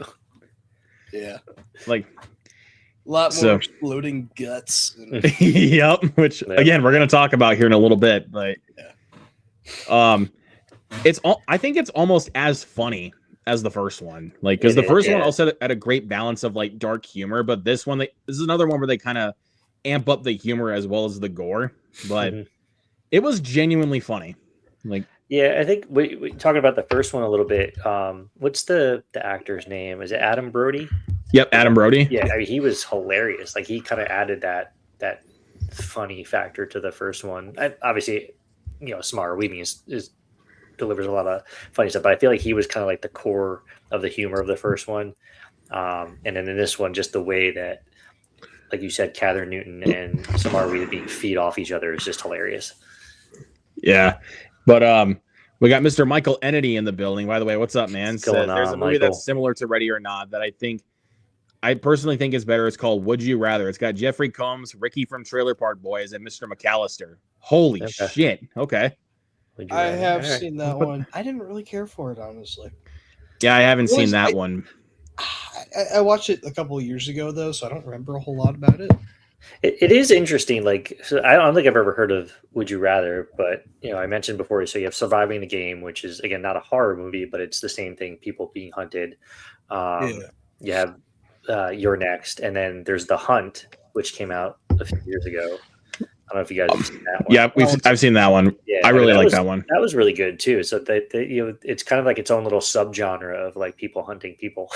[SPEAKER 2] Yeah.
[SPEAKER 1] Like
[SPEAKER 2] a lot more exploding guts.
[SPEAKER 1] Yep. Which again, we're gonna talk about here in a little bit, but I think it's almost as funny as the first one. Like because the first one also had a great balance of like dark humor, but this one this is another one where they kind of amp up the humor as well as the gore. But it was genuinely funny. Like
[SPEAKER 3] Yeah, I think we talking about the first one a little bit. What's the actor's name? Is it Adam Brody?
[SPEAKER 1] Yep, Adam Brody.
[SPEAKER 3] Yeah, I mean, he was hilarious. Like he kind of added that funny factor to the first one. Obviously, Samara Weaving is delivers a lot of funny stuff, but I feel like he was kind of like the core of the humor of the first one. And then in this one, just the way that, like you said, Catherine Newton and Samara Weaving feed off each other is just hilarious.
[SPEAKER 1] Yeah, but we got Mr. Michael Ennedy in the building. By the way, what's up, man?
[SPEAKER 3] Going
[SPEAKER 1] There's a movie
[SPEAKER 3] Michael?
[SPEAKER 1] that's similar to Ready or Not that I personally think is better. It's called Would You Rather. It's got Jeffrey Combs, Ricky from Trailer Park Boys, and Mr. McAllister. Holy shit! Okay.
[SPEAKER 2] I have seen that one. I didn't really care for it, honestly.
[SPEAKER 1] Yeah, I haven't seen that one.
[SPEAKER 2] I watched it a couple of years ago, though, so I don't remember a whole lot about it.
[SPEAKER 3] It is interesting. Like, so I don't think I've ever heard of Would You Rather, but I mentioned before. So you have Surviving the Game, which is again not a horror movie, but it's the same thing: people being hunted. You have You're Next, and then there's The Hunt, which came out a few years ago. I don't know if you guys have seen that one.
[SPEAKER 1] Yeah, I've seen that one. Yeah, I really like that one.
[SPEAKER 3] That was really good too. So it's kind of like its own little subgenre of like people hunting people.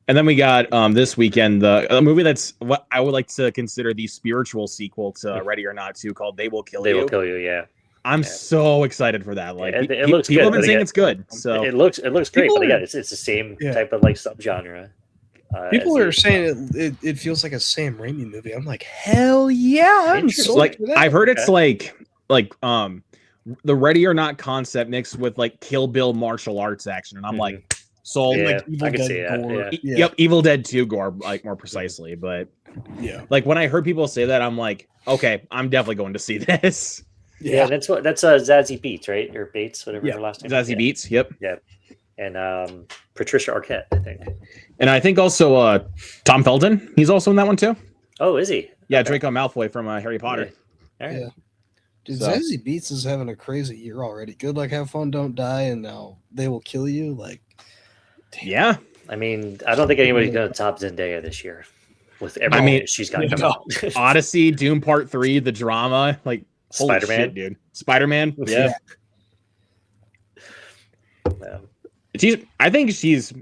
[SPEAKER 1] And then we got this weekend a movie that's what I would like to consider the spiritual sequel to Ready or Not 2 called They Will Kill You.
[SPEAKER 3] They Will Kill You, yeah.
[SPEAKER 1] I'm so excited for that. Like
[SPEAKER 3] it looks
[SPEAKER 1] people
[SPEAKER 3] good,
[SPEAKER 1] have been saying it's good. So
[SPEAKER 3] it looks great, but again, it's the same type of like subgenre.
[SPEAKER 2] People are saying it feels like a Sam Raimi movie. I'm like, hell yeah! I'm so
[SPEAKER 1] like I've heard it's like the Ready or Not concept mixed with like Kill Bill martial arts action, and I'm like, sold.
[SPEAKER 3] Yeah,
[SPEAKER 2] like Evil
[SPEAKER 3] I can
[SPEAKER 2] Dead
[SPEAKER 3] see that.
[SPEAKER 2] gore.
[SPEAKER 3] Yeah.
[SPEAKER 1] Yep, Evil Dead 2 gore, like more precisely. But
[SPEAKER 2] yeah,
[SPEAKER 1] like when I heard people say that, I'm like, okay, I'm definitely going to see this.
[SPEAKER 3] Yeah, that's Zazie Beetz, right? Or Bates, whatever her last name.
[SPEAKER 1] Zazie Beetz, yep.
[SPEAKER 3] Yeah, and Patricia Arquette, I think.
[SPEAKER 1] And I think also Tom Felton, he's also in that one too.
[SPEAKER 3] Oh, is he?
[SPEAKER 1] Yeah,
[SPEAKER 3] Okay.
[SPEAKER 1] Draco Malfoy from Harry Potter.
[SPEAKER 3] Yeah. All right.
[SPEAKER 2] Yeah. Dude, Zazie Beetz is having a crazy year already. Good Luck, Have Fun, Don't Die, and now They Will Kill You. Like, damn.
[SPEAKER 1] Yeah.
[SPEAKER 3] I mean, I don't think anybody's going to top Zendaya this year with everything she's got coming out.
[SPEAKER 1] Odyssey, Doom Part 3, the drama, like
[SPEAKER 3] Spider-Man,
[SPEAKER 1] shit, dude. Spider-Man, yeah. I think she's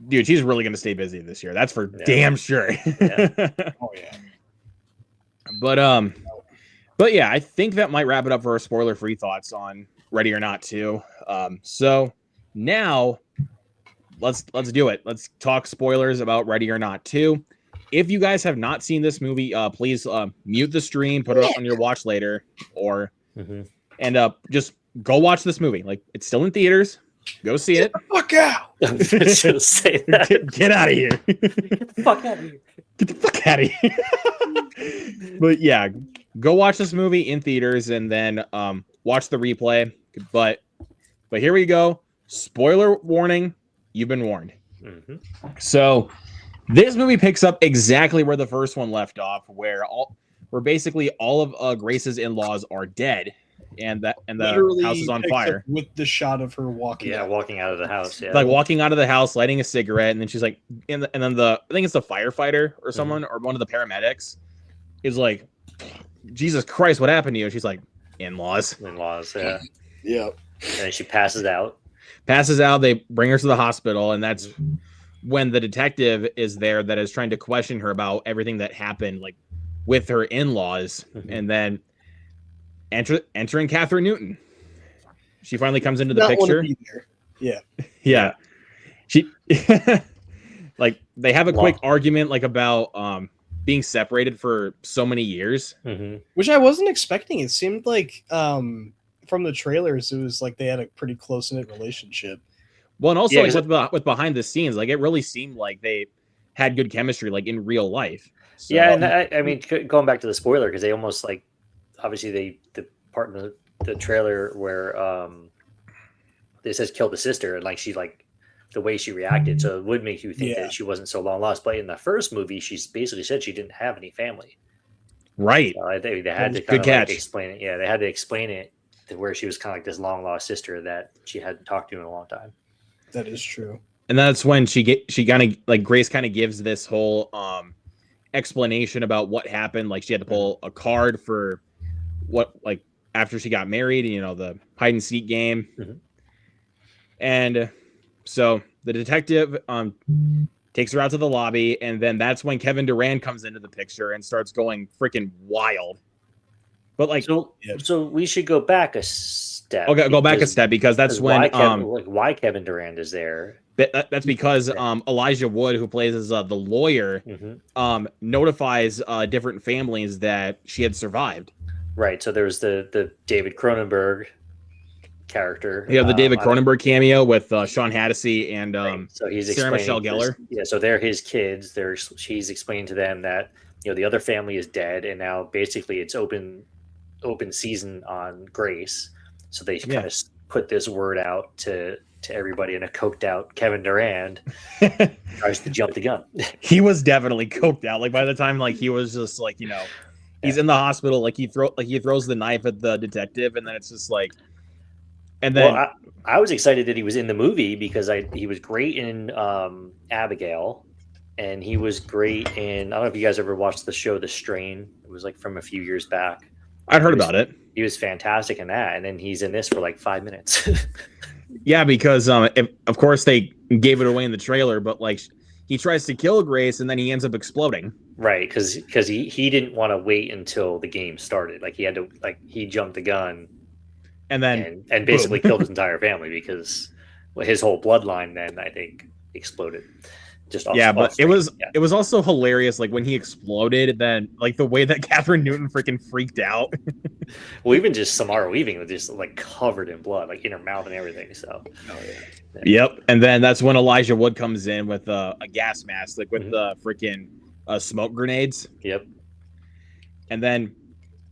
[SPEAKER 1] really going to stay busy this year. That's for damn sure.
[SPEAKER 3] Yeah.
[SPEAKER 2] Oh yeah.
[SPEAKER 1] But yeah, I think that might wrap it up for our spoiler-free thoughts on Ready or Not 2. So now let's do it. Let's talk spoilers about Ready or Not 2. If you guys have not seen this movie, please mute the stream, put it up on your watch later, or and just go watch this movie. Like, it's still in theaters. Go see it.
[SPEAKER 2] Fuck out!
[SPEAKER 3] I'm just gonna say that.
[SPEAKER 1] Get out of here.
[SPEAKER 3] Get the fuck out of here.
[SPEAKER 1] Get the fuck out of here. But yeah, go watch this movie in theaters and then watch the replay. But here we go. Spoiler warning. You've been warned. So this movie picks up exactly where the first one left off, where basically all of Grace's in-laws are dead, and the
[SPEAKER 2] Literally
[SPEAKER 1] house is on
[SPEAKER 2] picks
[SPEAKER 1] fire.
[SPEAKER 2] up with the shot of her walking.
[SPEAKER 3] Yeah,
[SPEAKER 2] out.
[SPEAKER 3] walking out of the house. Yeah,
[SPEAKER 1] Like walking out of the house, lighting a cigarette, and then she's like, and then I think it's the firefighter or someone or one of the paramedics is like, Jesus Christ, what happened to you? And she's like, in-laws.
[SPEAKER 3] Yeah.
[SPEAKER 2] Yeah.
[SPEAKER 3] And then she passes out.
[SPEAKER 1] They bring her to the hospital, and that's when the detective is there that is trying to question her about everything that happened, like with her in-laws, and then entering Catherine Newton. She finally comes into the picture. Yeah. She like they have a quick argument like about being separated for so many years,
[SPEAKER 2] which I wasn't expecting. It seemed like from the trailers, it was like they had a pretty close-knit relationship.
[SPEAKER 1] Well, and also like with behind the scenes, like it really seemed like they had good chemistry, like in real life. So,
[SPEAKER 3] yeah, and I mean, going back to the spoiler, because they almost like, obviously the part in the trailer where it says kill the sister, and like she like the way she reacted, so it would make you think that she wasn't so long lost. But in the first movie, she's basically said she didn't have any family.
[SPEAKER 1] Right.
[SPEAKER 3] So I think they had to kind of like explain it. Yeah, they had to explain it to where she was kind of like this long lost sister that she hadn't talked to in a long time.
[SPEAKER 2] That is true.
[SPEAKER 1] And that's when she kind of like Grace kind of gives this whole explanation about what happened. Like she had to pull a card for what, like, after she got married, the hide and seek game. And so the detective takes her out to the lobby, and then that's when Kevin Durant comes into the picture and starts going freaking wild. But like,
[SPEAKER 3] so we should go back a step.
[SPEAKER 1] Okay, go back a step because that's when
[SPEAKER 3] why Kevin Durant is there.
[SPEAKER 1] That's because Elijah Wood, who plays as the lawyer, notifies different families that she had survived.
[SPEAKER 3] Right. So there's the David Cronenberg character.
[SPEAKER 1] Yeah, the David Cronenberg cameo with Sean Hattie and
[SPEAKER 3] so he's
[SPEAKER 1] Sarah Michelle Gellar.
[SPEAKER 3] So they're his kids. She's explaining to them that the other family is dead, and now basically it's open season on Grace. So they kind of put this word out to everybody, and a coked out Kevin Durant tries to jump the gun.
[SPEAKER 1] He was definitely coked out. Like by the time he was just he's in the hospital, he throws the knife at the detective, and then it's just and then
[SPEAKER 3] I was excited that he was in the movie because he was great in Abigail, and he was great in, I don't know if you guys ever watched the show The Strain. It was from a few years back.
[SPEAKER 1] I'd heard about it.
[SPEAKER 3] He was fantastic in that, and then he's in this for 5 minutes.
[SPEAKER 1] Yeah, because of course they gave it away in the trailer, but he tries to kill Grace and then he ends up exploding.
[SPEAKER 3] Right, because he didn't want to wait until the game started. He had to he jumped the gun
[SPEAKER 1] and then
[SPEAKER 3] and basically killed his entire family because his whole bloodline then I think exploded.
[SPEAKER 1] But it was also hilarious when he exploded, then the way that Catherine Newton freaking freaked out.
[SPEAKER 3] Well, even just Samara Weaving was just covered in blood, in her mouth and everything. So
[SPEAKER 1] Yep. And then that's when Elijah Wood comes in with a gas mask, with the freaking smoke grenades.
[SPEAKER 3] Yep.
[SPEAKER 1] And then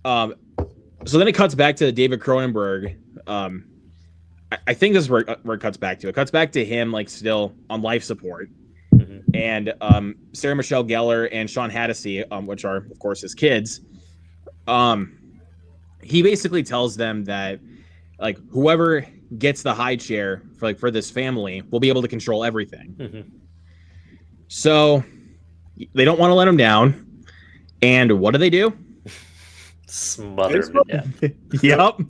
[SPEAKER 1] so then it cuts back to David Cronenberg. I think this is where it cuts back to. It cuts back to him still on life support. And Sarah Michelle Gellar and Sean Hattie, which are of course his kids, he basically tells them that whoever gets the high chair for this family will be able to control everything. So they don't want to let him down, and what do?
[SPEAKER 3] Smother him to death.
[SPEAKER 1] Yep.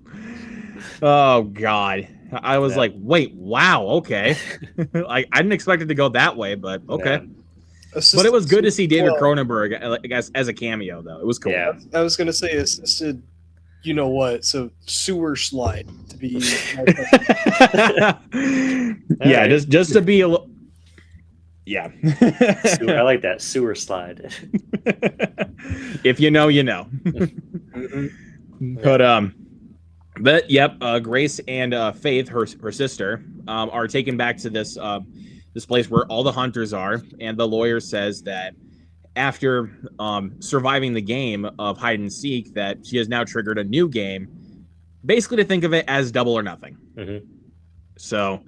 [SPEAKER 1] Oh God. I was wait, wow, okay. I didn't expect it to go that way, but okay. But it was good to see David Cronenberg, I guess, as a cameo, though. It was cool.
[SPEAKER 2] Yeah, I was going to say assisted, you know what, so sewer slide to be...
[SPEAKER 1] Yeah, right. just to be a little... Yeah.
[SPEAKER 3] I like that, sewer slide.
[SPEAKER 1] If you know, you know. But yep, Grace and Faith, her sister, are taken back to this place where all the hunters are, and the lawyer says that after surviving the game of hide and seek, that she has now triggered a new game, basically to think of it as Double or Nothing. So,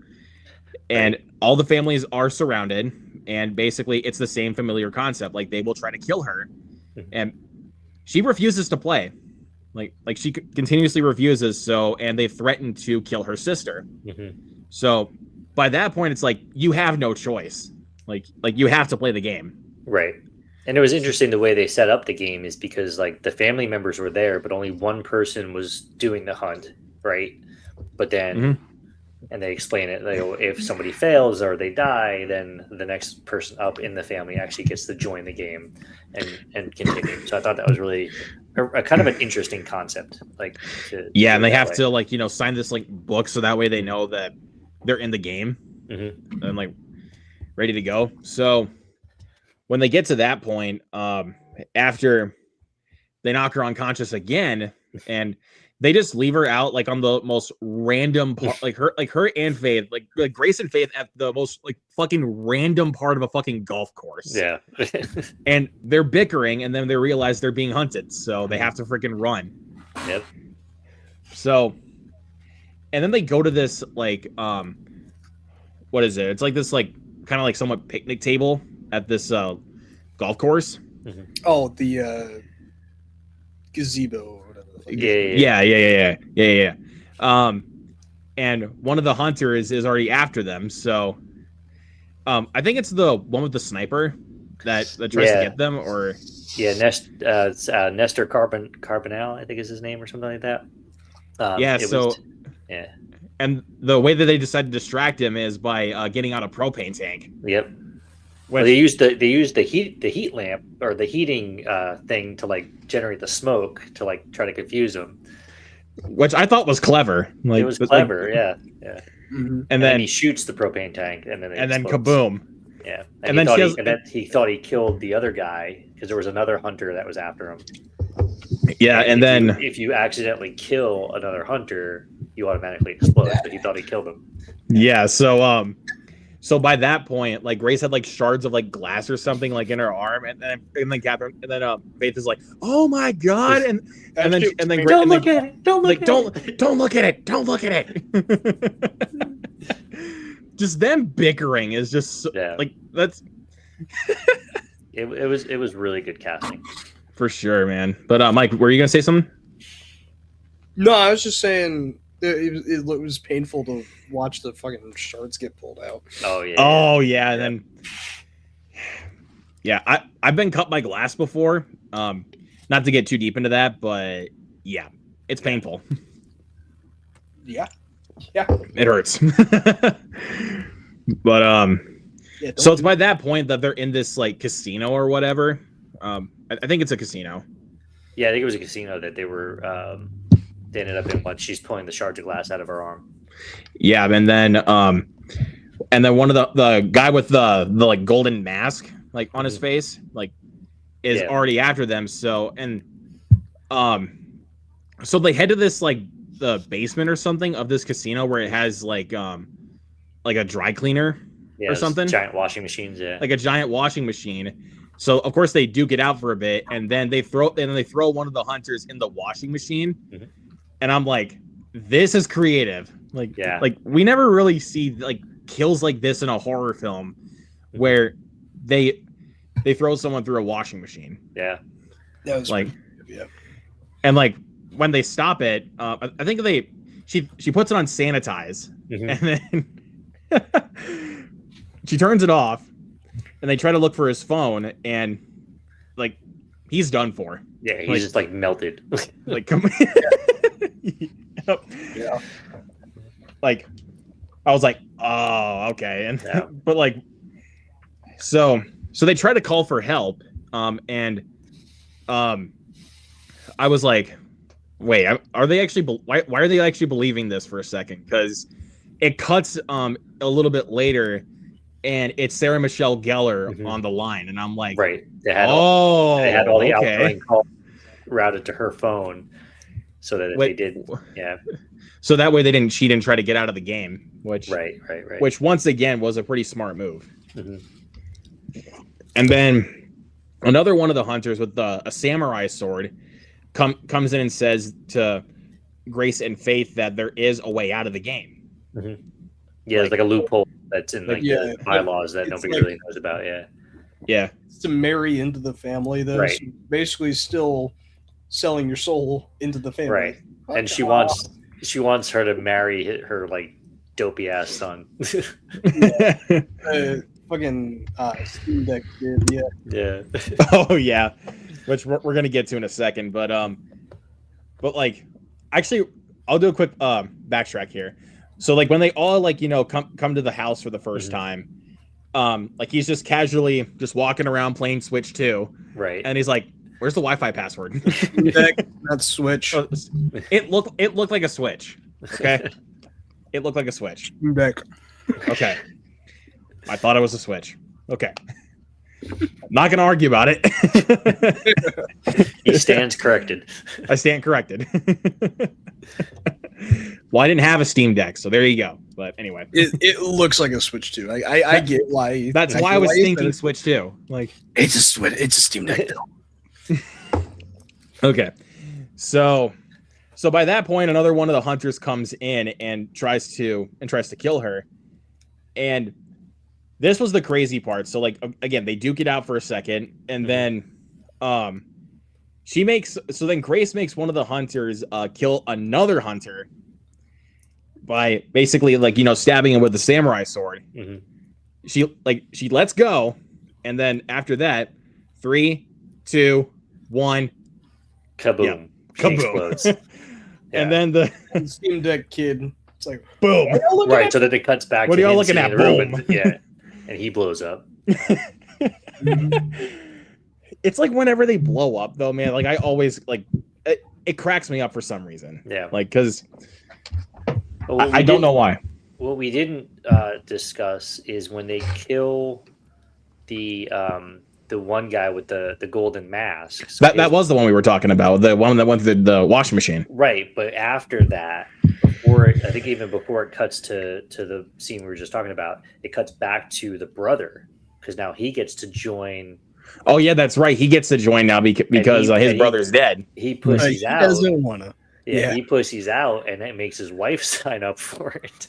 [SPEAKER 1] and all the families are surrounded, and basically it's the same familiar concept. They will try to kill her, and she refuses to play. Like she continuously refuses. So, and they threaten to kill her sister. So by that point, it's you have no choice. Like you have to play the game.
[SPEAKER 3] Right. And it was interesting the way they set up the game is because the family members were there, but only one person was doing the hunt. Right. But then, and they explain it, if somebody fails or they die, then the next person up in the family actually gets to join the game and continue. So I thought that was really a kind of an interesting concept.
[SPEAKER 1] And they have to sign this book so that way they know that they're in the game and ready to go. So when they get to that point, after they knock her unconscious again, and they just leave her out on the most random part, her and Faith, like Grace and Faith at the most fucking random part of a fucking golf course.
[SPEAKER 3] Yeah.
[SPEAKER 1] And they're bickering, and then they realize they're being hunted, so they have to freaking run.
[SPEAKER 3] Yep.
[SPEAKER 1] So, and then they go to this what is it? It's this kind of somewhat picnic table at this golf course.
[SPEAKER 2] Oh, the gazebo.
[SPEAKER 1] Yeah. And one of the hunters is already after them. So, I think it's the one with the sniper that tries to get them, or
[SPEAKER 3] Nestor Carbonell, I think is his name, or something like that.
[SPEAKER 1] Yeah.
[SPEAKER 3] Yeah.
[SPEAKER 1] And the way that they decide to distract him is by getting out a propane tank.
[SPEAKER 3] Yep.
[SPEAKER 1] Which,
[SPEAKER 3] They used the heat lamp or the heating thing to like generate the smoke to like try to confuse him.
[SPEAKER 1] which I thought was clever. Like,
[SPEAKER 3] It was clever, yeah.
[SPEAKER 2] Mm-hmm.
[SPEAKER 1] And
[SPEAKER 3] then
[SPEAKER 1] then
[SPEAKER 3] he shoots the propane tank, and then
[SPEAKER 1] kaboom.
[SPEAKER 3] Yeah,
[SPEAKER 1] And then
[SPEAKER 3] he thought he killed the other guy because there was another hunter that was after him.
[SPEAKER 1] Yeah, and then
[SPEAKER 3] if you accidentally kill another hunter, you automatically explode. But he thought he killed him.
[SPEAKER 1] yeah, so by that point, like Grace had like shards of like glass or something like in her arm, and then Catherine, and then Faith is like, "Oh my god!" and then
[SPEAKER 3] Don't look at it. Don't look at it.
[SPEAKER 1] Don't look at it. Just them bickering is just like that's.
[SPEAKER 3] It was really good casting.
[SPEAKER 1] For sure, man. But Mike, were you gonna say something?
[SPEAKER 2] No, I was just saying it was painful to watch the fucking shards get pulled out.
[SPEAKER 3] Oh yeah.
[SPEAKER 1] Oh yeah, and then yeah, I've been cut by glass before. Not to get too deep into that, but yeah, it's painful.
[SPEAKER 2] Yeah.
[SPEAKER 1] It hurts. But
[SPEAKER 2] Yeah,
[SPEAKER 1] so it's by that point that they're in this like casino or whatever. I think it's a casino.
[SPEAKER 3] Yeah, I think it was a casino that they were. They ended up in once she's pulling the shards of glass out of her arm.
[SPEAKER 1] Yeah, and then one of the guy with the like golden mask like on his face like is already after them. So so they head to this like the basement or something of this casino where it has like a dry cleaner or something,
[SPEAKER 3] giant washing machines,
[SPEAKER 1] like a giant washing machine. So of course they duke it out for a bit, and then they throw one of the hunters in the washing machine, and I'm like, this is creative. Like we never really see like kills like this in a horror film, where they throw someone through a washing machine.
[SPEAKER 2] Yeah, that was
[SPEAKER 1] like
[SPEAKER 2] yeah,
[SPEAKER 1] and like when they stop it, I think she puts it on sanitize, and then she turns it off. And they try to look for his phone, and like he's done for.
[SPEAKER 3] Yeah, he's just like melted.
[SPEAKER 1] Like, come. Yeah. Like, I was like, oh, okay, and but like, so they try to call for help, and I was like, wait, are they actually? Why are they actually believing this for a second? Because it cuts a little bit later. And it's Sarah Michelle Gellar on the line, and I'm like,
[SPEAKER 3] right? They had all the outgoing calls routed to her phone, so that if they did,
[SPEAKER 1] so that way she didn't try to get out of the game, which which once again was a pretty smart move. And then another one of the hunters with a samurai sword comes in and says to Grace and Faith that there is a way out of the game.
[SPEAKER 3] Yeah, it's like a loophole that's in like the bylaws that nobody really knows about.
[SPEAKER 1] Yeah.
[SPEAKER 2] It's to marry into the family, though.
[SPEAKER 3] Right.
[SPEAKER 2] So basically, still selling your soul into the family.
[SPEAKER 3] Right. And she wants her to marry her like dopey ass son.
[SPEAKER 2] Fucking Steam Deck did,
[SPEAKER 3] yeah.
[SPEAKER 1] Oh yeah, which we're gonna get to in a second, but like, actually, I'll do a quick backtrack here. So like when they all like come to the house for the first time, like he's just casually just walking around playing Switch 2,
[SPEAKER 3] right?
[SPEAKER 1] And he's like, "Where's the Wi-Fi password?"
[SPEAKER 2] That Switch.
[SPEAKER 1] It looked like a Switch. Okay, it looked like a Switch.
[SPEAKER 2] Back.
[SPEAKER 1] Okay, I thought it was a Switch. Okay, not gonna argue about it.
[SPEAKER 3] He stands corrected.
[SPEAKER 1] I stand corrected. Well, I didn't have a Steam Deck, so there you go. But anyway,
[SPEAKER 2] it looks like a Switch 2. I get why.
[SPEAKER 1] That's why I was thinking Switch 2. Like
[SPEAKER 2] it's a Switch. It's a Steam Deck.
[SPEAKER 1] Okay, so by that point, another one of the hunters comes in and tries to kill her, and this was the crazy part. So like again, they duke it out for a second, and then then Grace makes one of the hunters kill another hunter by basically like stabbing him with the samurai sword. She lets go, and then after that, 3, 2, 1,
[SPEAKER 3] kaboom!
[SPEAKER 1] Kaboom!
[SPEAKER 3] Explodes.
[SPEAKER 1] And then the
[SPEAKER 2] Steam Deck kid, it's like
[SPEAKER 1] boom.
[SPEAKER 3] Right, so then it cuts back.
[SPEAKER 1] What
[SPEAKER 3] to
[SPEAKER 1] are y'all
[SPEAKER 3] him
[SPEAKER 1] looking
[SPEAKER 3] sitting
[SPEAKER 1] at?
[SPEAKER 3] in the room
[SPEAKER 1] Boom.
[SPEAKER 3] and he blows up.
[SPEAKER 1] It's like whenever they blow up, though, man. Like I always like it cracks me up for some reason.
[SPEAKER 3] Yeah,
[SPEAKER 1] like because I don't know why.
[SPEAKER 3] What we didn't discuss is when they kill the one guy with the golden mask. So
[SPEAKER 1] that was the one we were talking about, the one that went through the washing machine.
[SPEAKER 3] Right, but after that, I think even before it cuts to the scene we were just talking about, it cuts back to the brother because now he gets to join.
[SPEAKER 1] Oh yeah, that's right. He gets to join now because his brother's dead.
[SPEAKER 3] He pussies out.
[SPEAKER 2] He doesn't wanna.
[SPEAKER 3] Yeah, he pussies out, and that makes his wife sign up for it.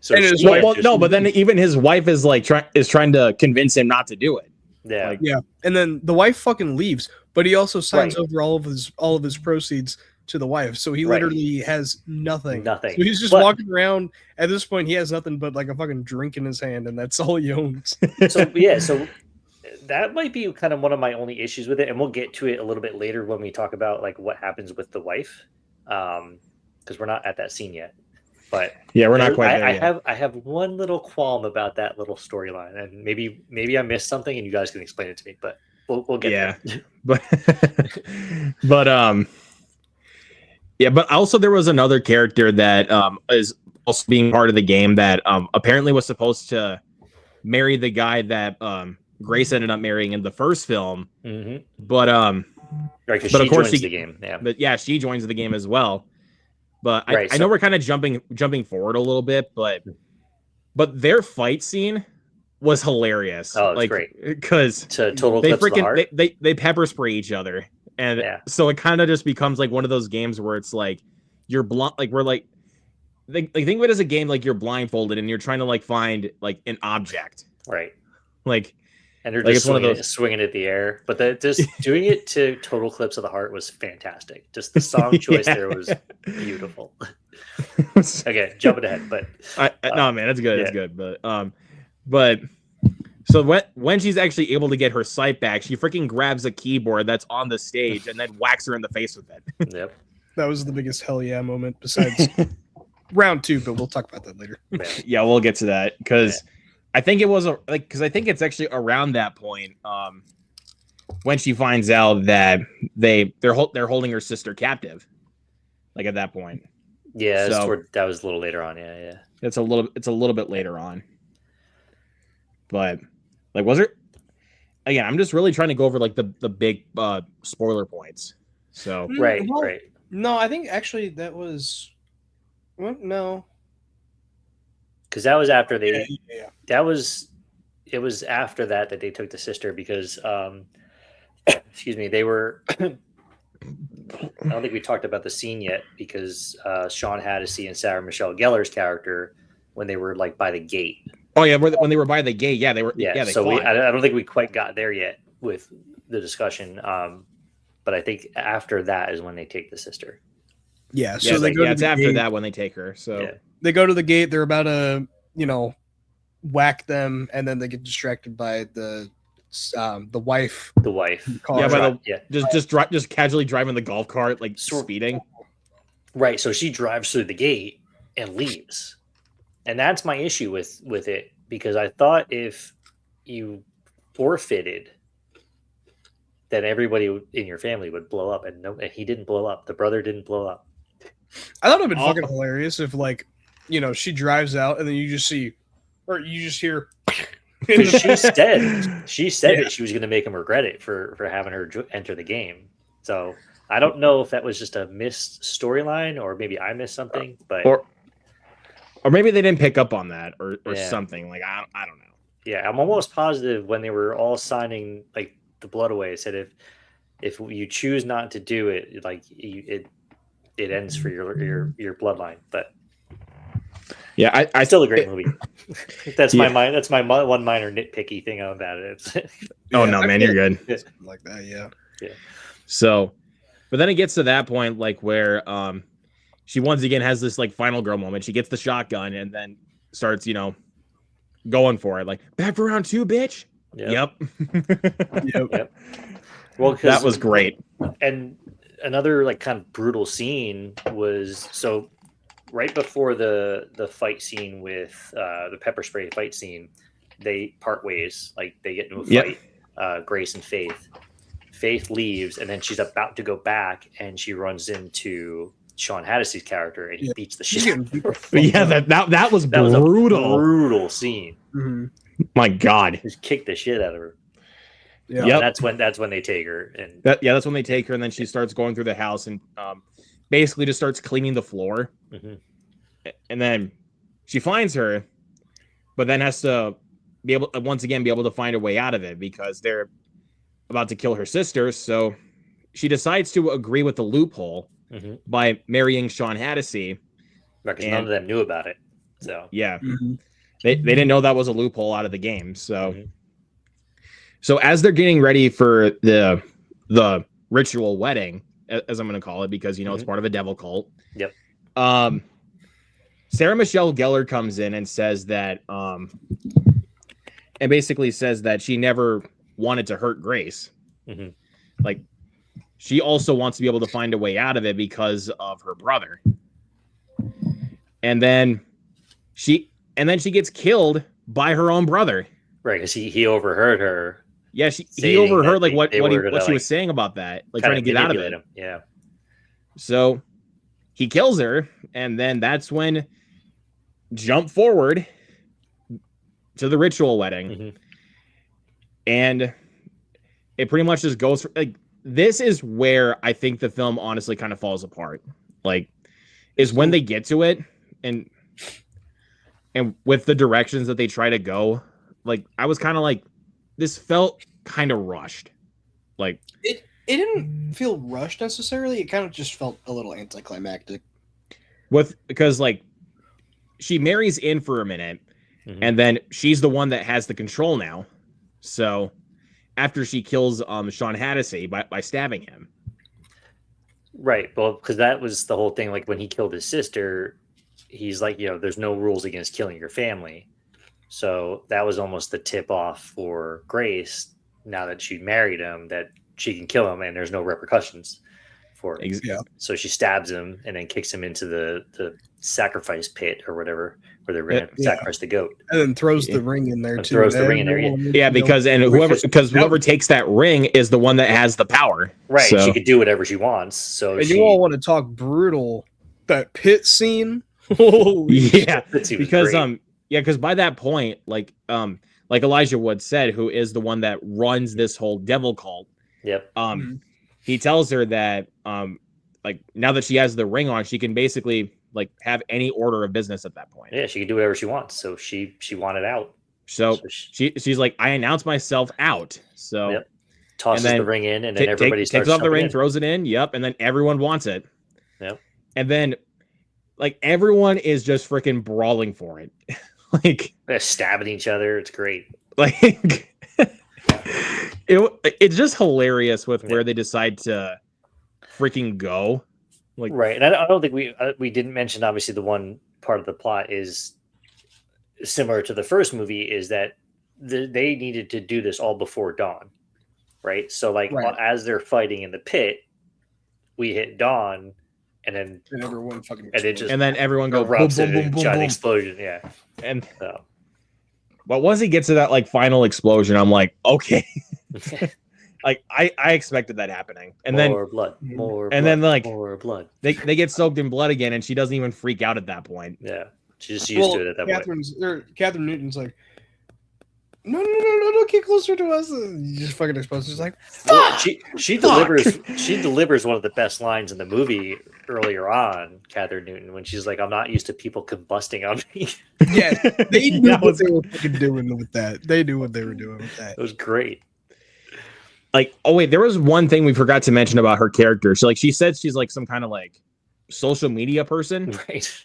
[SPEAKER 3] So
[SPEAKER 2] and his
[SPEAKER 1] wife but then even his wife is like trying to convince him not to do it.
[SPEAKER 3] Yeah,
[SPEAKER 2] and then the wife fucking leaves, but he also signs over all of his proceeds to the wife, so he literally has nothing. So he's just walking around. At this point, he has nothing but like a fucking drink in his hand, and that's all he owns.
[SPEAKER 3] So that might be kind of one of my only issues with it, and we'll get to it a little bit later when we talk about like what happens with the wife, because we're not at that scene yet. But
[SPEAKER 1] yeah, we're not quite there yet.
[SPEAKER 3] I have one little qualm about that little storyline, and maybe I missed something, and you guys can explain it to me. But we'll get there.
[SPEAKER 1] But also there was another character that is also being part of the game that apparently was supposed to marry the guy that Grace ended up marrying in the first film.
[SPEAKER 3] Mm-hmm.
[SPEAKER 1] But
[SPEAKER 3] right,
[SPEAKER 1] but of course
[SPEAKER 3] joins the game. Yeah,
[SPEAKER 1] but yeah, she joins the game as well. But I know we're kind of jumping forward a little bit, but their fight scene was hilarious.
[SPEAKER 3] Oh, it's
[SPEAKER 1] like,
[SPEAKER 3] great
[SPEAKER 1] because they pepper spray each other, and so it kind of just becomes like one of those games where it's like you're think of it as a game like you're blindfolded and you're trying to like find like an object,
[SPEAKER 3] right?
[SPEAKER 1] Like.
[SPEAKER 3] And they're just swinging it in the air. But just doing it to Total Eclipse of the Heart was fantastic. Just the song choice there was beautiful. Okay, jumping ahead. But
[SPEAKER 1] no, man, it's good. Yeah. It's good. But so when she's actually able to get her sight back, she freaking grabs a keyboard that's on the stage and then whacks her in the face with it.
[SPEAKER 3] Yep.
[SPEAKER 2] That was the biggest hell yeah moment besides round 2, but we'll talk about that later.
[SPEAKER 1] Yeah, we'll get to that because. I think it was because I think it's actually around that point when she finds out that they're holding her sister captive, like at that point.
[SPEAKER 3] Yeah, so, that was a little later on. Yeah.
[SPEAKER 1] It's a little bit later on, but like, was there? Again, I'm just really trying to go over like the big spoiler points. So
[SPEAKER 3] right.
[SPEAKER 2] No, I think actually that was no.
[SPEAKER 3] Because that was after it was after that they took the sister because excuse me, they were I don't think we talked about the scene yet because Sean Hannity and Sarah Michelle Gellar's character when they were like by the gate.
[SPEAKER 1] Oh yeah, when they were by the gate, they were.
[SPEAKER 3] Yeah, so I don't think we quite got there yet with the discussion. But I think after that is when they take the sister.
[SPEAKER 2] Yeah, so it's
[SPEAKER 1] after that when they take her. So
[SPEAKER 2] they go to the gate. They're about to, whack them, and then they get distracted by the wife.
[SPEAKER 3] The wife.
[SPEAKER 2] Car.
[SPEAKER 1] Just casually driving the golf cart, like speeding.
[SPEAKER 3] Right. So she drives through the gate and leaves, and that's my issue with it because I thought if you forfeited, then everybody in your family would blow up, and he didn't blow up. The brother didn't blow up.
[SPEAKER 2] I thought it'd been fucking hilarious if, she drives out and then you just see, or you just hear.
[SPEAKER 3] She said that she was going to make him regret it for having her enter the game. So I don't know if that was just a missed storyline or maybe I missed something, but
[SPEAKER 1] or maybe they didn't pick up on that or something. Like I don't know.
[SPEAKER 3] Yeah, I'm almost positive when they were all signing like the blood away, it said if you choose not to do it, like it ends for your bloodline. But
[SPEAKER 1] yeah, I
[SPEAKER 3] still a great movie. That's my mind. That's my one minor nitpicky thing about it.
[SPEAKER 1] Oh no, man, you're good.
[SPEAKER 2] Like that, yeah.
[SPEAKER 1] So, but then it gets to that point, like where she once again has this like final girl moment. She gets the shotgun and then starts, going for it. Like back for round 2, bitch.
[SPEAKER 3] Yep.
[SPEAKER 1] Yep.
[SPEAKER 3] Well,
[SPEAKER 1] that was great.
[SPEAKER 3] And another like kind of brutal scene was so right before the fight scene with the pepper spray fight scene, they part ways. Like they get into a fight, Grace and Faith. Faith leaves, and then she's about to go back, and she runs into Sean Hattasey's character, and he beats the shit out of her.
[SPEAKER 1] Yeah, that was
[SPEAKER 3] That was
[SPEAKER 1] brutal.
[SPEAKER 3] a brutal scene.
[SPEAKER 2] Mhm.
[SPEAKER 1] My God,
[SPEAKER 3] Just kicked the shit out of her.
[SPEAKER 2] Yeah.
[SPEAKER 1] Yep.
[SPEAKER 3] That's when they take her, and
[SPEAKER 1] that's when they take her, and then she starts going through the house and basically just starts cleaning the floor.
[SPEAKER 3] Mhm.
[SPEAKER 1] And then she finds her, but then has to be able to find a way out of it because they're about to kill her sister. So she decides to agree with the loophole by marrying Sean Hattasey.
[SPEAKER 3] because none of them knew about it. So
[SPEAKER 1] yeah, they didn't know that was a loophole out of the game. So so as they're getting ready for the ritual wedding, as I'm going to call it, because it's part of a devil cult.
[SPEAKER 3] Yep.
[SPEAKER 1] Sarah Michelle Gellar comes in and says that, and basically says that she never wanted to hurt Grace. Like, she also wants to be able to find a way out of it because of her brother. And then she gets killed by her own brother.
[SPEAKER 3] Right, because he overheard her.
[SPEAKER 1] Yeah, he overheard like what she
[SPEAKER 3] like,
[SPEAKER 1] was saying about that, like trying to get out of it.
[SPEAKER 3] Him. Yeah.
[SPEAKER 1] So he kills her, and then that's when jump forward to the ritual wedding. And it pretty much just goes like this is where I think the film honestly kind of falls apart. Like, is when they get to it and with the directions that they try to go. Like, I was kind of like, this felt kind of rushed. Like,
[SPEAKER 2] it didn't feel rushed necessarily. It kind of just felt a little anticlimactic.
[SPEAKER 1] Because like she marries in for a minute, and then she's the one that has the control now. So after she kills Sean Hattasey by stabbing him.
[SPEAKER 3] Right. Well, because that was the whole thing. Like when he killed his sister, he's like, there's no rules against killing your family. So that was almost the tip off for Grace. Now that she married him, that she can kill him and there's no repercussions for it.
[SPEAKER 2] Yeah.
[SPEAKER 3] So she stabs him and then kicks him into the sacrifice pit or whatever, where they're going to sacrifice the goat.
[SPEAKER 2] And then throws the ring in there too.
[SPEAKER 3] Throws the ring in there.
[SPEAKER 1] Yeah, because whoever takes that ring is the one that has the power.
[SPEAKER 3] Right.
[SPEAKER 1] So.
[SPEAKER 3] She could do whatever she wants. So
[SPEAKER 2] and you all want to talk brutal. That pit scene.
[SPEAKER 1] Yeah. Because by that point, like Elijah Wood said, who is the one that runs this whole devil cult.
[SPEAKER 3] Yep.
[SPEAKER 1] He tells her that like now that she has the ring on, she can basically like have any order of business at that point.
[SPEAKER 3] Yeah, she can do whatever she wants. So she wanted out.
[SPEAKER 1] So she's like, I announce myself out. So
[SPEAKER 3] tosses the ring in, and then everybody
[SPEAKER 1] takes off the ring, throws it in. Yep, and then everyone wants it.
[SPEAKER 3] Yep. And
[SPEAKER 1] then like everyone is just freaking brawling for it. Like
[SPEAKER 3] they're stabbing each other. It's great.
[SPEAKER 1] Like it's just hilarious with where they decide to freaking go. Like
[SPEAKER 3] right, and I don't think we didn't mention obviously the one part of the plot is similar to the first movie is that they needed to do this all before dawn, right? So like as they're fighting in the pit, we hit dawn, and then
[SPEAKER 2] everyone fucking
[SPEAKER 3] and then
[SPEAKER 1] everyone goes
[SPEAKER 3] erupts
[SPEAKER 1] boom, boom, boom,
[SPEAKER 3] giant
[SPEAKER 1] boom.
[SPEAKER 3] explosion, yeah.
[SPEAKER 1] And but once he gets to that like final explosion, I'm like, okay. Like I expected that happening, and
[SPEAKER 3] more blood,
[SPEAKER 1] then like
[SPEAKER 3] more blood.
[SPEAKER 1] They get soaked in blood again, and she doesn't even freak out at that point.
[SPEAKER 3] Yeah, she's just used to it at that point.
[SPEAKER 2] Catherine Newton's like, no, don't get closer to us. And just fucking explodes. She's like,
[SPEAKER 3] well, she delivers one of the best lines in the movie earlier on. Catherine Newton, when she's like, I'm not used to people combusting on me.
[SPEAKER 2] Yeah, they knew what they were fucking doing with that. They knew what they were doing with that.
[SPEAKER 3] It was great.
[SPEAKER 1] Like, oh wait, there was one thing we forgot to mention about her character. She said she's like some kind of like social media person,
[SPEAKER 3] right?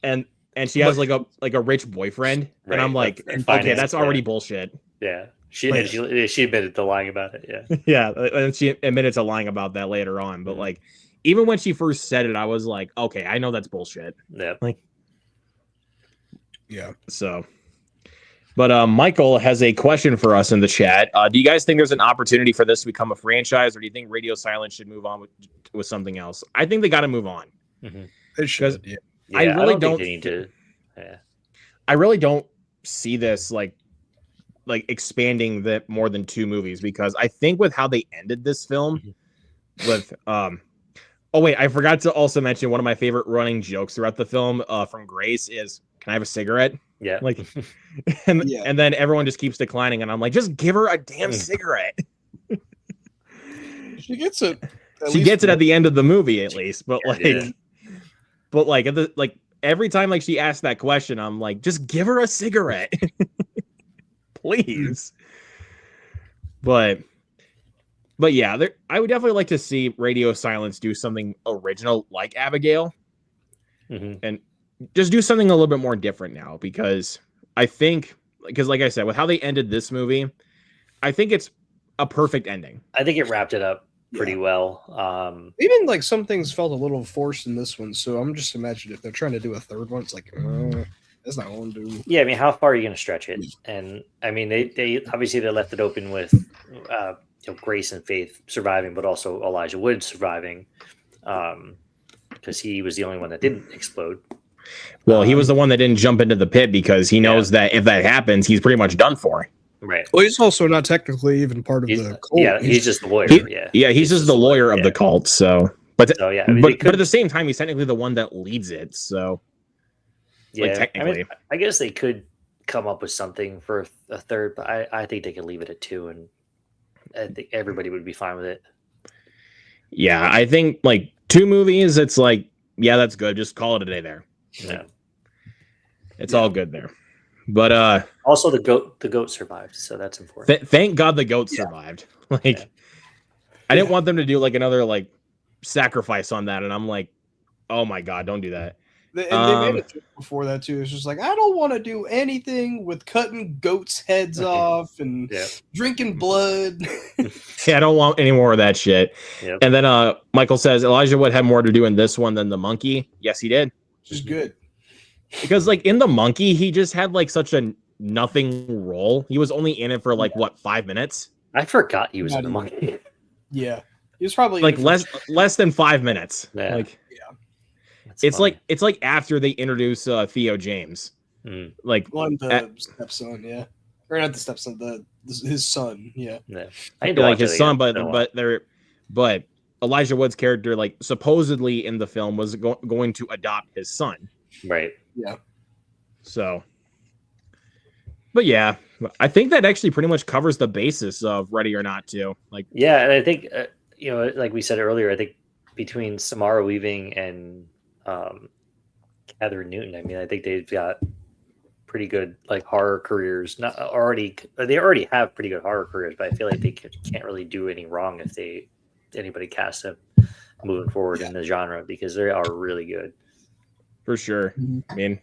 [SPEAKER 1] And she has like a rich boyfriend, right. And I'm like, okay, that's already bullshit.
[SPEAKER 3] Yeah, she admitted to lying about it. Yeah,
[SPEAKER 1] yeah, and she admitted to lying about that later on. But like, even when she first said it, I was like, okay, I know that's bullshit.
[SPEAKER 3] Yeah,
[SPEAKER 1] like,
[SPEAKER 2] yeah.
[SPEAKER 1] So, But Michael has a question for us in the chat. Do you guys think there's an opportunity for this to become a franchise, or do you think Radio Silence should move on with something else? I think they got to move on.
[SPEAKER 3] Mm-hmm.
[SPEAKER 2] It should. Yeah.
[SPEAKER 3] I really don't think they need to. Yeah.
[SPEAKER 1] I really don't see this like expanding that more than 2 movies, because I think with how they ended this film with oh wait, I forgot to also mention one of my favorite running jokes throughout the film from Grace is, "Can I have a cigarette?"
[SPEAKER 3] Yeah.
[SPEAKER 1] Like, and then everyone just keeps declining, and I'm like, just give her a damn cigarette.
[SPEAKER 2] She gets it.
[SPEAKER 1] She gets it at the end of the movie, at least. But every time like she asks that question, I'm like, just give her a cigarette, please. But yeah, I would definitely like to see Radio Silence do something original like Abigail, and just do something a little bit more different now, because I think, because like I said, with how they ended this movie, I think it's a perfect ending.
[SPEAKER 3] I think it wrapped it up pretty well.
[SPEAKER 2] Even like some things felt a little forced in this one, so I'm just imagining if they're trying to do a third one, it's like that's not going to do.
[SPEAKER 3] Yeah, I mean, how far are you going to stretch it? And I mean, they obviously they left it open with Grace and Faith surviving, but also Elijah Wood surviving, because he was the only one that didn't explode.
[SPEAKER 1] Well, he was the one that didn't jump into the pit, because he knows that if that happens, he's pretty much done for.
[SPEAKER 3] Right.
[SPEAKER 2] Well, he's also not technically even part of the cult.
[SPEAKER 3] Yeah, he's just the lawyer.
[SPEAKER 1] He's just the lawyer of the cult. So, but at the same time, he's technically the one that leads it. So,
[SPEAKER 3] yeah,
[SPEAKER 1] technically,
[SPEAKER 3] I mean, I guess they could come up with something for a third, but I think they could leave it at 2, and I think everybody would be fine with it.
[SPEAKER 1] Yeah, I think 2 movies, it's like, yeah, that's good. Just call it a day there.
[SPEAKER 3] Yeah,
[SPEAKER 1] it's all good there. But
[SPEAKER 3] also the goat survived, so that's important.
[SPEAKER 1] Thank God the goat survived. I didn't want them to do another sacrifice on that, and I'm like, oh my God, don't do that.
[SPEAKER 2] They made it before that too. It's just like, I don't want to do anything with cutting goats' heads off and drinking blood.
[SPEAKER 1] Yeah, I don't want any more of that shit.
[SPEAKER 3] Yep.
[SPEAKER 1] And then Michael says Elijah Wood had more to do in this one than the monkey. Yes, he did.
[SPEAKER 2] Which is good.
[SPEAKER 1] Because in the monkey, he just had such a nothing role. He was only in it for 5 minutes.
[SPEAKER 3] I forgot he was in the monkey.
[SPEAKER 2] Yeah, he was probably
[SPEAKER 1] less than 5 minutes.
[SPEAKER 3] Yeah.
[SPEAKER 1] It's like after they introduce Theo James,
[SPEAKER 2] the stepson, or not the stepson, his son,
[SPEAKER 3] I need to watch
[SPEAKER 1] his son, but Elijah Wood's character, supposedly in the film, was going to adopt his son.
[SPEAKER 3] Right.
[SPEAKER 2] Yeah. So,
[SPEAKER 1] but yeah, I think that actually pretty much covers the basis of Ready or Not too.
[SPEAKER 3] Yeah, and I think like we said earlier, I think between Samara Weaving and Catherine Newton, I mean, I think they've got pretty good horror careers. They already have pretty good horror careers, but I feel like they can't really do any wrong if anybody casts them moving forward in the genre, because they are really good.
[SPEAKER 1] For sure. I mean,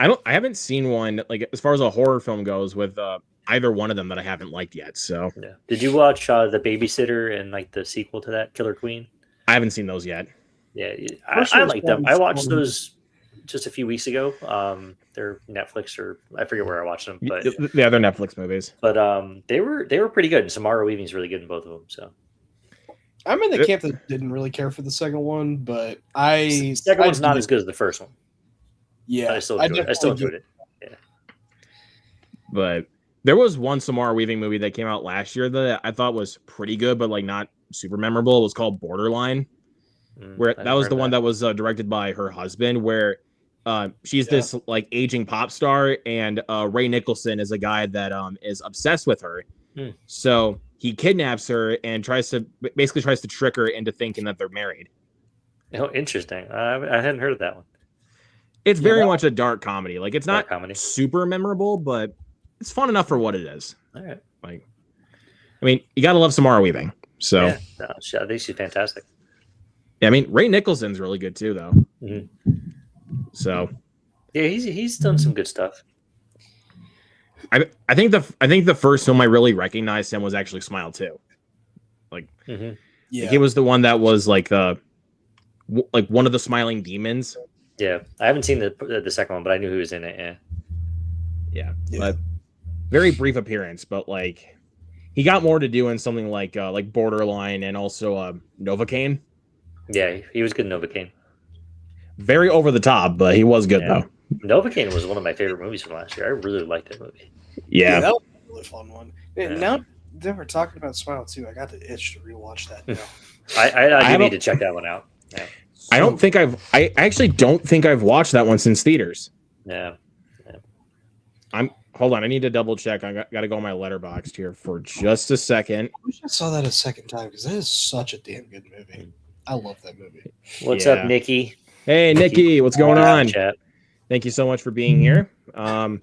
[SPEAKER 1] I haven't seen one as far as a horror film goes with either one of them that I haven't liked yet. So
[SPEAKER 3] yeah. Did you watch The Babysitter and the sequel to that, Killer Queen?
[SPEAKER 1] I haven't seen those yet.
[SPEAKER 3] Yeah, I like them. I watched those just a few weeks ago. They're Netflix, or I forget where I watched them, but
[SPEAKER 1] they're Netflix movies.
[SPEAKER 3] But they were pretty good. And Samara Weaving's really good in both of them. So
[SPEAKER 2] I'm in the camp that didn't really care for the second one, but
[SPEAKER 3] the second one's not as good as the first one.
[SPEAKER 2] Yeah,
[SPEAKER 3] but I still enjoyed it. Yeah,
[SPEAKER 1] but there was one Samara Weaving movie that came out last year that I thought was pretty good, but not super memorable. It was called Borderline, where that was the one that was directed by her husband, where she's this aging pop star, and Ray Nicholson is a guy that is obsessed with her. So he kidnaps her and tries to trick her into thinking that they're married.
[SPEAKER 3] Oh, interesting. I hadn't heard of that one.
[SPEAKER 1] It's very much a dark comedy. It's not super memorable, but it's fun enough for what it is.
[SPEAKER 3] All right.
[SPEAKER 1] I mean, you gotta love Samara Weaving. So
[SPEAKER 3] I think she's fantastic.
[SPEAKER 1] Yeah, I mean, Ray Nicholson's really good too, though.
[SPEAKER 3] Mm-hmm.
[SPEAKER 1] So
[SPEAKER 3] yeah, he's done some good stuff.
[SPEAKER 1] I think the first film I really recognized him was actually Smile 2.
[SPEAKER 2] Yeah,
[SPEAKER 1] he was the one that was one of the smiling demons.
[SPEAKER 3] Yeah, I haven't seen the second one, but I knew he was in it.
[SPEAKER 1] Yeah. But very brief appearance, but like he got more to do in something like Borderline and also Novocaine.
[SPEAKER 3] Yeah, he was good in Novocaine.
[SPEAKER 1] Very over the top, but he was good though.
[SPEAKER 3] Novocaine was one of my favorite movies from last year. I really liked that movie.
[SPEAKER 1] Yeah,
[SPEAKER 2] that was a really fun one. Man, now that we're talking about Smile 2, I got the itch to rewatch that now.
[SPEAKER 3] I need to check that one out. Yeah.
[SPEAKER 1] I actually don't think I've watched that one since theaters.
[SPEAKER 3] Yeah.
[SPEAKER 1] Hold on, I need to double check. I got to go on my Letterboxd here for just a second.
[SPEAKER 2] I wish I saw that a second time because that is such a damn good movie. I love that movie.
[SPEAKER 3] What's up, Nikki?
[SPEAKER 1] Hey, Nikki, what's going on?
[SPEAKER 3] Chat.
[SPEAKER 1] Thank you so much for being here. But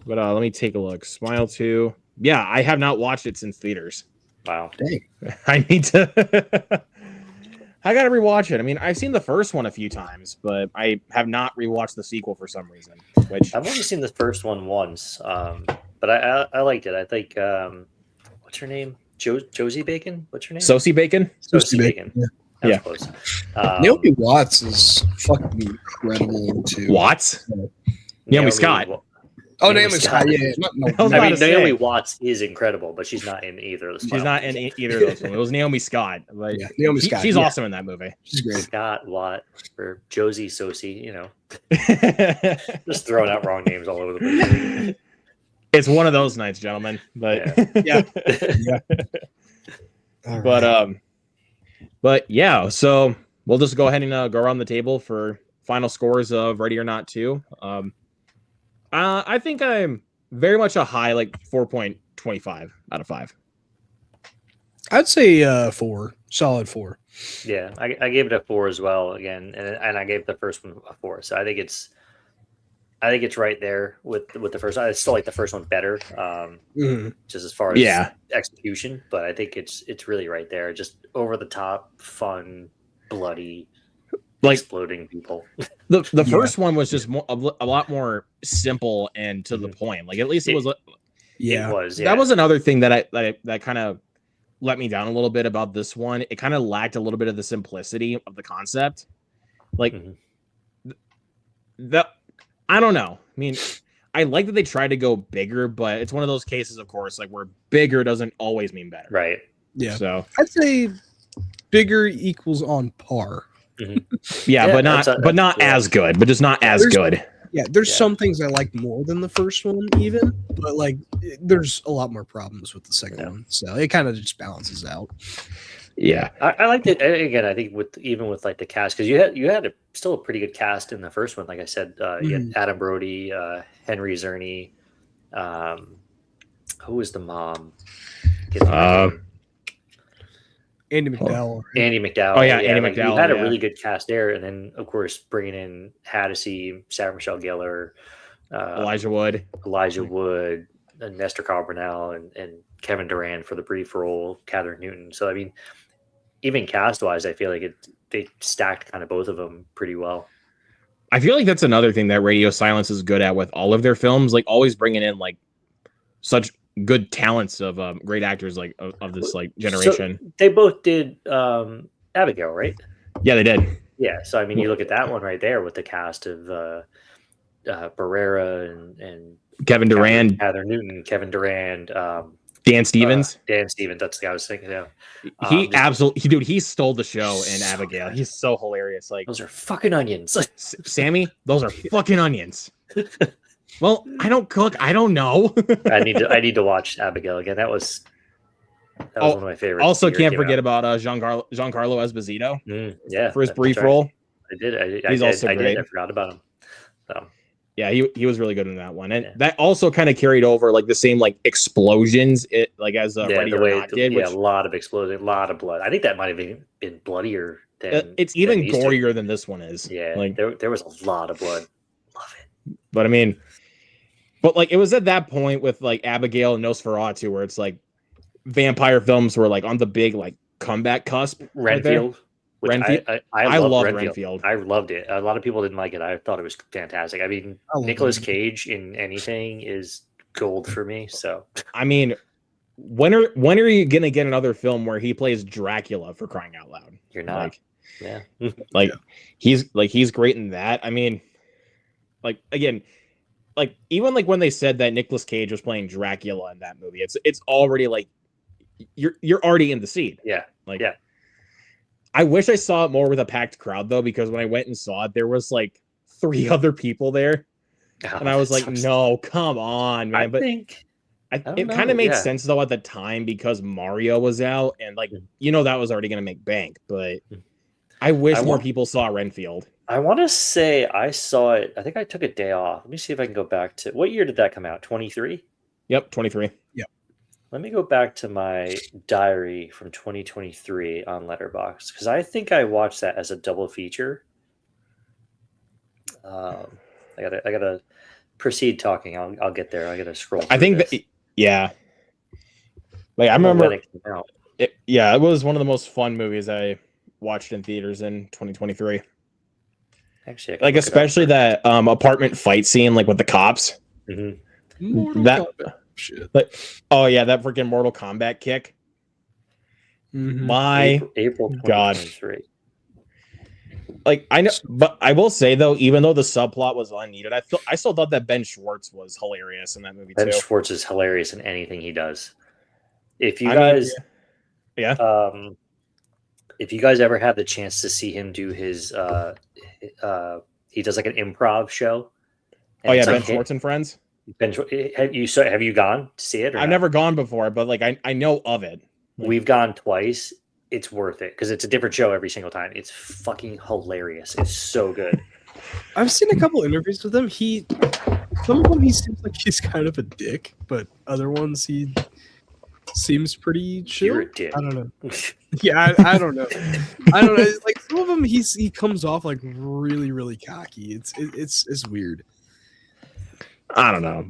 [SPEAKER 1] let me take a look. Smile 2. Yeah, I have not watched it since theaters.
[SPEAKER 3] Wow.
[SPEAKER 2] Dang.
[SPEAKER 1] I need to. I gotta rewatch it. I mean, I've seen the first one a few times, but I have not rewatched the sequel for some reason. Which
[SPEAKER 3] I've only seen the first one once, but I liked it. I think what's her name? Josie Bacon. What's her name?
[SPEAKER 1] Sosie Bacon.
[SPEAKER 3] Sosie Bacon.
[SPEAKER 1] Yeah.
[SPEAKER 3] Close.
[SPEAKER 2] Naomi Watts is fucking incredible too.
[SPEAKER 1] Watts. Naomi Scott.
[SPEAKER 2] Naomi Scott. Yeah.
[SPEAKER 3] Naomi Watts is incredible, but she's not in either of those.
[SPEAKER 1] She's not in either of those films. It was Naomi Scott. Like,
[SPEAKER 2] yeah, Naomi Scott.
[SPEAKER 1] She's awesome in that movie.
[SPEAKER 2] She's great.
[SPEAKER 3] Scott Watt or Josie Sosie, just throwing out wrong names all over the place.
[SPEAKER 1] It's one of those nights, gentlemen. But
[SPEAKER 2] yeah.
[SPEAKER 1] But yeah, so we'll just go ahead and go around the table for final scores of Ready or Not 2. I think I'm very much a high, like 4.25 out of 5.
[SPEAKER 2] I'd say 4, solid 4.
[SPEAKER 3] Yeah, I gave it a 4 as well. Again, and I gave the first one a 4. So I think it's right there with the first. I still like the first one better, just as far as execution. But I think it's really right there, just over the top, fun, bloody. Like exploding people.
[SPEAKER 1] The first one was just a lot more simple and to the point. Like at least it was.
[SPEAKER 3] It was. Yeah.
[SPEAKER 1] That was another thing that that kind of let me down a little bit about this one. It kind of lacked a little bit of the simplicity of the concept. Like that. I don't know. I mean, I like that they tried to go bigger, but it's one of those cases, of course, like where bigger doesn't always mean better.
[SPEAKER 3] Right.
[SPEAKER 2] Yeah.
[SPEAKER 1] So
[SPEAKER 2] I'd say bigger equals on par.
[SPEAKER 1] Yeah, but not as good, but just not as good.
[SPEAKER 2] Yeah, there's some things I like more than the first one, even, but like there's a lot more problems with the second one, so it kind of just balances out.
[SPEAKER 1] Yeah,
[SPEAKER 3] I liked it again. I think with like the cast, because you had still a pretty good cast in the first one. Like I said, you had Adam Brody, Henry Czerny, who was the mom?
[SPEAKER 2] Andy McDowell.
[SPEAKER 3] Andy McDowell.
[SPEAKER 1] Oh yeah, Andy McDowell.
[SPEAKER 3] You had a really good cast there, and then of course bringing in Haddisy, Sarah Michelle Gellar,
[SPEAKER 1] Elijah Wood,
[SPEAKER 3] and Nestor Carbonell, and Kevin Durant for the brief role, Catherine Newton. So I mean, even cast wise, I feel like they stacked kind of both of them pretty well.
[SPEAKER 1] I feel like that's another thing that Radio Silence is good at with all of their films, like always bringing in like such good talents of great actors like of this like generation.
[SPEAKER 3] So they both did Abigail, right?
[SPEAKER 1] Yeah, they did.
[SPEAKER 3] Yeah, so I mean, you look at that one right there with the cast of Barrera and
[SPEAKER 1] Kevin Durant,
[SPEAKER 3] Heather Newton, Kevin Durant,
[SPEAKER 1] Dan Stevens.
[SPEAKER 3] Dan Stevens, that's the guy I was thinking of.
[SPEAKER 1] He stole the show in Abigail. He's so hilarious. Like
[SPEAKER 3] those are fucking onions.
[SPEAKER 1] Sammy, those are fucking onions. Well, I don't cook. I don't know.
[SPEAKER 3] I need to watch Abigail again. That was one of my favorites.
[SPEAKER 1] Also, can't forget about Giancarlo Esposito.
[SPEAKER 3] Yeah,
[SPEAKER 1] for his brief role.
[SPEAKER 3] I did.
[SPEAKER 1] He's also great.
[SPEAKER 3] I forgot about him. So
[SPEAKER 1] yeah, he was really good in that one, and that also kind of carried over like the same like explosions as Ready or Not did.
[SPEAKER 3] A lot of explosion, a lot of blood. I think that might have been bloodier than.
[SPEAKER 1] It's even gorier than this one is.
[SPEAKER 3] Yeah, like there was a lot of blood. Love it.
[SPEAKER 1] But I mean. But like it was at that point with like Abigail and Nosferatu where it's like vampire films were like on the big like comeback cusp.
[SPEAKER 3] Renfield.
[SPEAKER 1] I love Renfield.
[SPEAKER 3] I loved it. A lot of people didn't like it. I thought it was fantastic. I mean, Nicolas Cage in anything is gold for me. So
[SPEAKER 1] I mean, when are you gonna get another film where he plays Dracula, for crying out loud?
[SPEAKER 3] You're not.
[SPEAKER 1] He's great in that. I mean, like again. like even like when they said that Nicolas Cage was playing Dracula in that movie, it's already like you're already in the scene.
[SPEAKER 3] Yeah.
[SPEAKER 1] Like,
[SPEAKER 3] yeah.
[SPEAKER 1] I wish I saw it more with a packed crowd though, because when I went and saw it, there was like 3 other people there, and I was like, no, come on, man. But it kind of made sense though at the time because Mario was out, and like that was already gonna make bank. But I wish more people saw Renfield.
[SPEAKER 3] I want to say I saw it. I think I took a day off. Let me see if I can go back to what year did that come out? 23.
[SPEAKER 1] Yep, 23.
[SPEAKER 2] Yep.
[SPEAKER 3] Let me go back to my diary from 2023 on Letterboxd because I think I watched that as a double feature. I gotta proceed talking. I'll get there. I gotta scroll.
[SPEAKER 1] I think that like I remember when it came out. It was one of the most fun movies I watched in theaters in 2023.
[SPEAKER 3] Actually,
[SPEAKER 1] like especially that apartment fight scene, like with the cops.
[SPEAKER 2] Mm-hmm.
[SPEAKER 1] Shit. Like, oh yeah, that freaking Mortal Kombat kick.
[SPEAKER 2] Mm-hmm.
[SPEAKER 1] My
[SPEAKER 3] April 2023.
[SPEAKER 1] God. Like I know, but I will say though, even though the subplot was unneeded, I still thought that Ben Schwartz was hilarious in that movie too.
[SPEAKER 3] Ben Schwartz is hilarious in anything he does. If you guys, if you guys ever have the chance to see him do his, he does like an improv show.
[SPEAKER 1] Oh yeah, Ben Schwartz and Friends.
[SPEAKER 3] Have you gone to see it?
[SPEAKER 1] I've never gone before, but like I know of it.
[SPEAKER 3] We've gone twice. It's worth it because it's a different show every single time. It's fucking hilarious. It's so good.
[SPEAKER 2] I've seen a couple interviews with him. Some of them he seems like he's kind of a dick, but other ones he seems pretty chill.
[SPEAKER 3] You're a dick.
[SPEAKER 2] I don't know. Yeah, I don't know. I don't know. Like some of them, he comes off like really, really cocky. It's weird.
[SPEAKER 1] I don't know,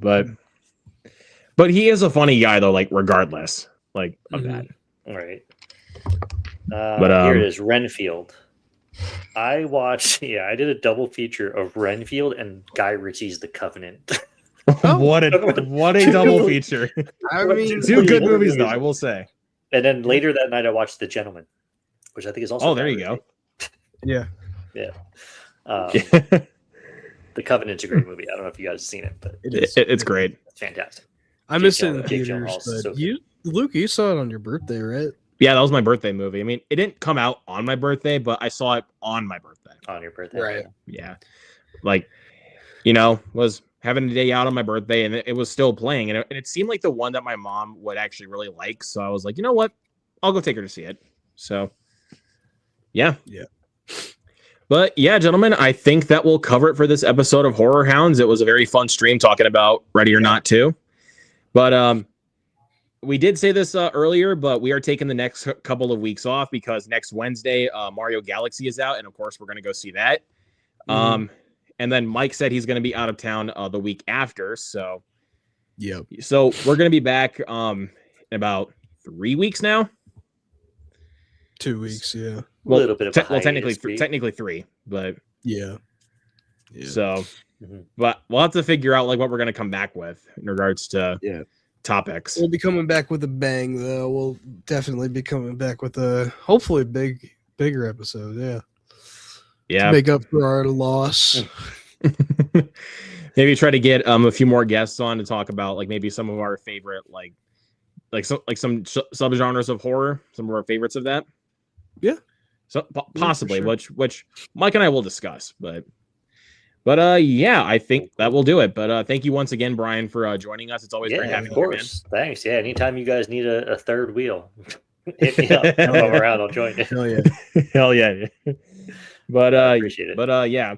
[SPEAKER 1] but he is a funny guy though. Like regardless, like of that.
[SPEAKER 3] All right. Here it is, Renfield. I watched. Yeah, I did a double feature of Renfield and Guy Ritchie's The Covenant.
[SPEAKER 1] What a double feature!
[SPEAKER 2] I mean,
[SPEAKER 1] 2 good movies though, I will say.
[SPEAKER 3] And then later that night, I watched The Gentleman, which I think is also.
[SPEAKER 1] Oh, there you go.
[SPEAKER 2] Yeah.
[SPEAKER 3] The Covenant's a great movie. I don't know if you guys have seen it, but
[SPEAKER 1] it's great.
[SPEAKER 3] It's fantastic.
[SPEAKER 2] I missed it in theaters, but Luke, you saw it on your birthday, right?
[SPEAKER 1] Yeah, that was my birthday movie. I mean, it didn't come out on my birthday, but I saw it on my birthday.
[SPEAKER 3] On your birthday,
[SPEAKER 2] right?
[SPEAKER 1] Yeah, like was having a day out on my birthday, and it was still playing, and it seemed like the one that my mom would actually really like. So I was like, you know what, I'll go take her to see it. So, yeah. But yeah, gentlemen, I think that will cover it for this episode of Horror Hounds. It was a very fun stream talking about Ready or Not 2. But we did say this earlier, but we are taking the next couple of weeks off because next Wednesday, Mario Galaxy is out, and of course, we're going to go see that. And then Mike said he's going to be out of town the week after. So, So we're going to be back in about 3 weeks now.
[SPEAKER 2] 2 weeks, yeah.
[SPEAKER 3] Well, a little bit of
[SPEAKER 1] technically 3, but
[SPEAKER 2] yeah.
[SPEAKER 1] So, but we'll have to figure out like what we're going to come back with in regards to topics.
[SPEAKER 2] We'll be coming back with a bang, though. We'll definitely be coming back with a hopefully bigger episode. Yeah. To make up for our loss.
[SPEAKER 1] Maybe try to get a few more guests on to talk about like maybe some of our favorite some subgenres of horror, some of our favorites of that.
[SPEAKER 2] Yeah.
[SPEAKER 1] So possibly, sure. which Mike and I will discuss, but yeah, I think that will do it. But thank you once again, Brian, for joining us. It's always great having you, man.
[SPEAKER 3] Thanks. Yeah, anytime you guys need a third wheel, hit me up. Come around, I'll join you.
[SPEAKER 2] Hell yeah.
[SPEAKER 1] Hell yeah. But
[SPEAKER 3] I appreciate it.
[SPEAKER 1] But yeah,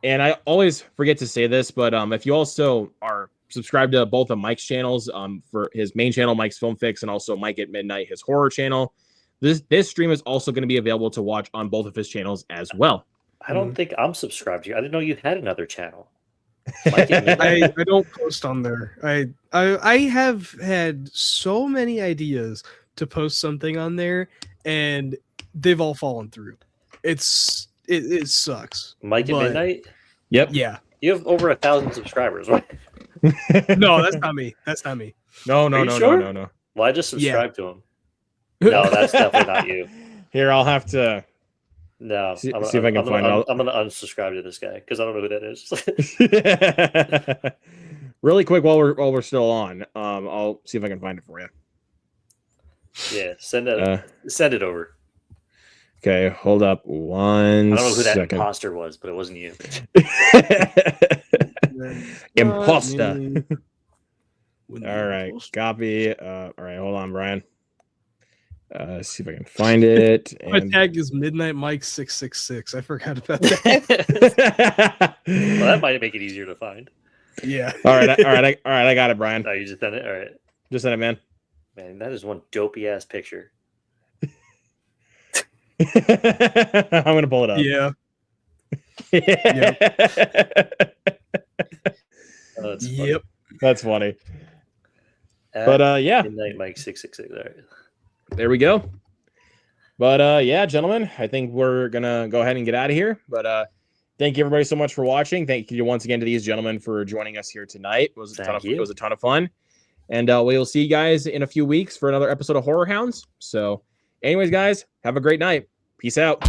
[SPEAKER 1] and I always forget to say this, but if you also are subscribed to both of Mike's channels, for his main channel, Mike's Film Fix, and also Mike at Midnight, his horror channel. This stream is also going to be available to watch on both of his channels as well.
[SPEAKER 3] I don't think I'm subscribed to you. I didn't know you had another channel.
[SPEAKER 2] I don't post on there. I have had so many ideas to post something on there, and they've all fallen through. It sucks.
[SPEAKER 3] Mike at Midnight?
[SPEAKER 1] Yep.
[SPEAKER 2] Yeah.
[SPEAKER 3] You have over 1,000 subscribers, right?
[SPEAKER 2] No, that's not me.
[SPEAKER 1] No.
[SPEAKER 3] Well, I just subscribed to him. No, that's definitely not you.
[SPEAKER 1] Here, I'll have to
[SPEAKER 3] No,
[SPEAKER 1] See if I can find it.
[SPEAKER 3] I'm gonna unsubscribe to this guy because I don't know who that is.
[SPEAKER 1] Really quick, while we're still on, I'll see if I can find it for you.
[SPEAKER 3] Yeah, send it over.
[SPEAKER 1] Okay, hold up one
[SPEAKER 3] I don't know who that
[SPEAKER 1] second.
[SPEAKER 3] imposter was, but it wasn't you.
[SPEAKER 1] Imposter. All right, copy. All right, hold on, Brian. See if I can find it.
[SPEAKER 2] My tag is Midnight Mike 666. I forgot about that.
[SPEAKER 3] Well, that might make it easier to find.
[SPEAKER 2] Yeah.
[SPEAKER 1] All right, I got it, Brian.
[SPEAKER 3] Oh, you just done it. All right.
[SPEAKER 1] Just sent it, man.
[SPEAKER 3] Man, that is one dopey ass picture.
[SPEAKER 1] I'm gonna pull it up.
[SPEAKER 2] Yeah.
[SPEAKER 3] Oh, that's
[SPEAKER 2] Yep.
[SPEAKER 3] funny.
[SPEAKER 1] That's funny. But yeah.
[SPEAKER 3] Midnight Mike 666. All right.
[SPEAKER 1] There we go. But yeah, gentlemen, I think we're gonna go ahead and get out of here. But thank you everybody so much for watching. Thank you once again to these gentlemen for joining us here tonight. It was a ton of fun. And we'll see you guys in a few weeks for another episode of Horror Hounds. So anyways, guys, have a great night. Peace out.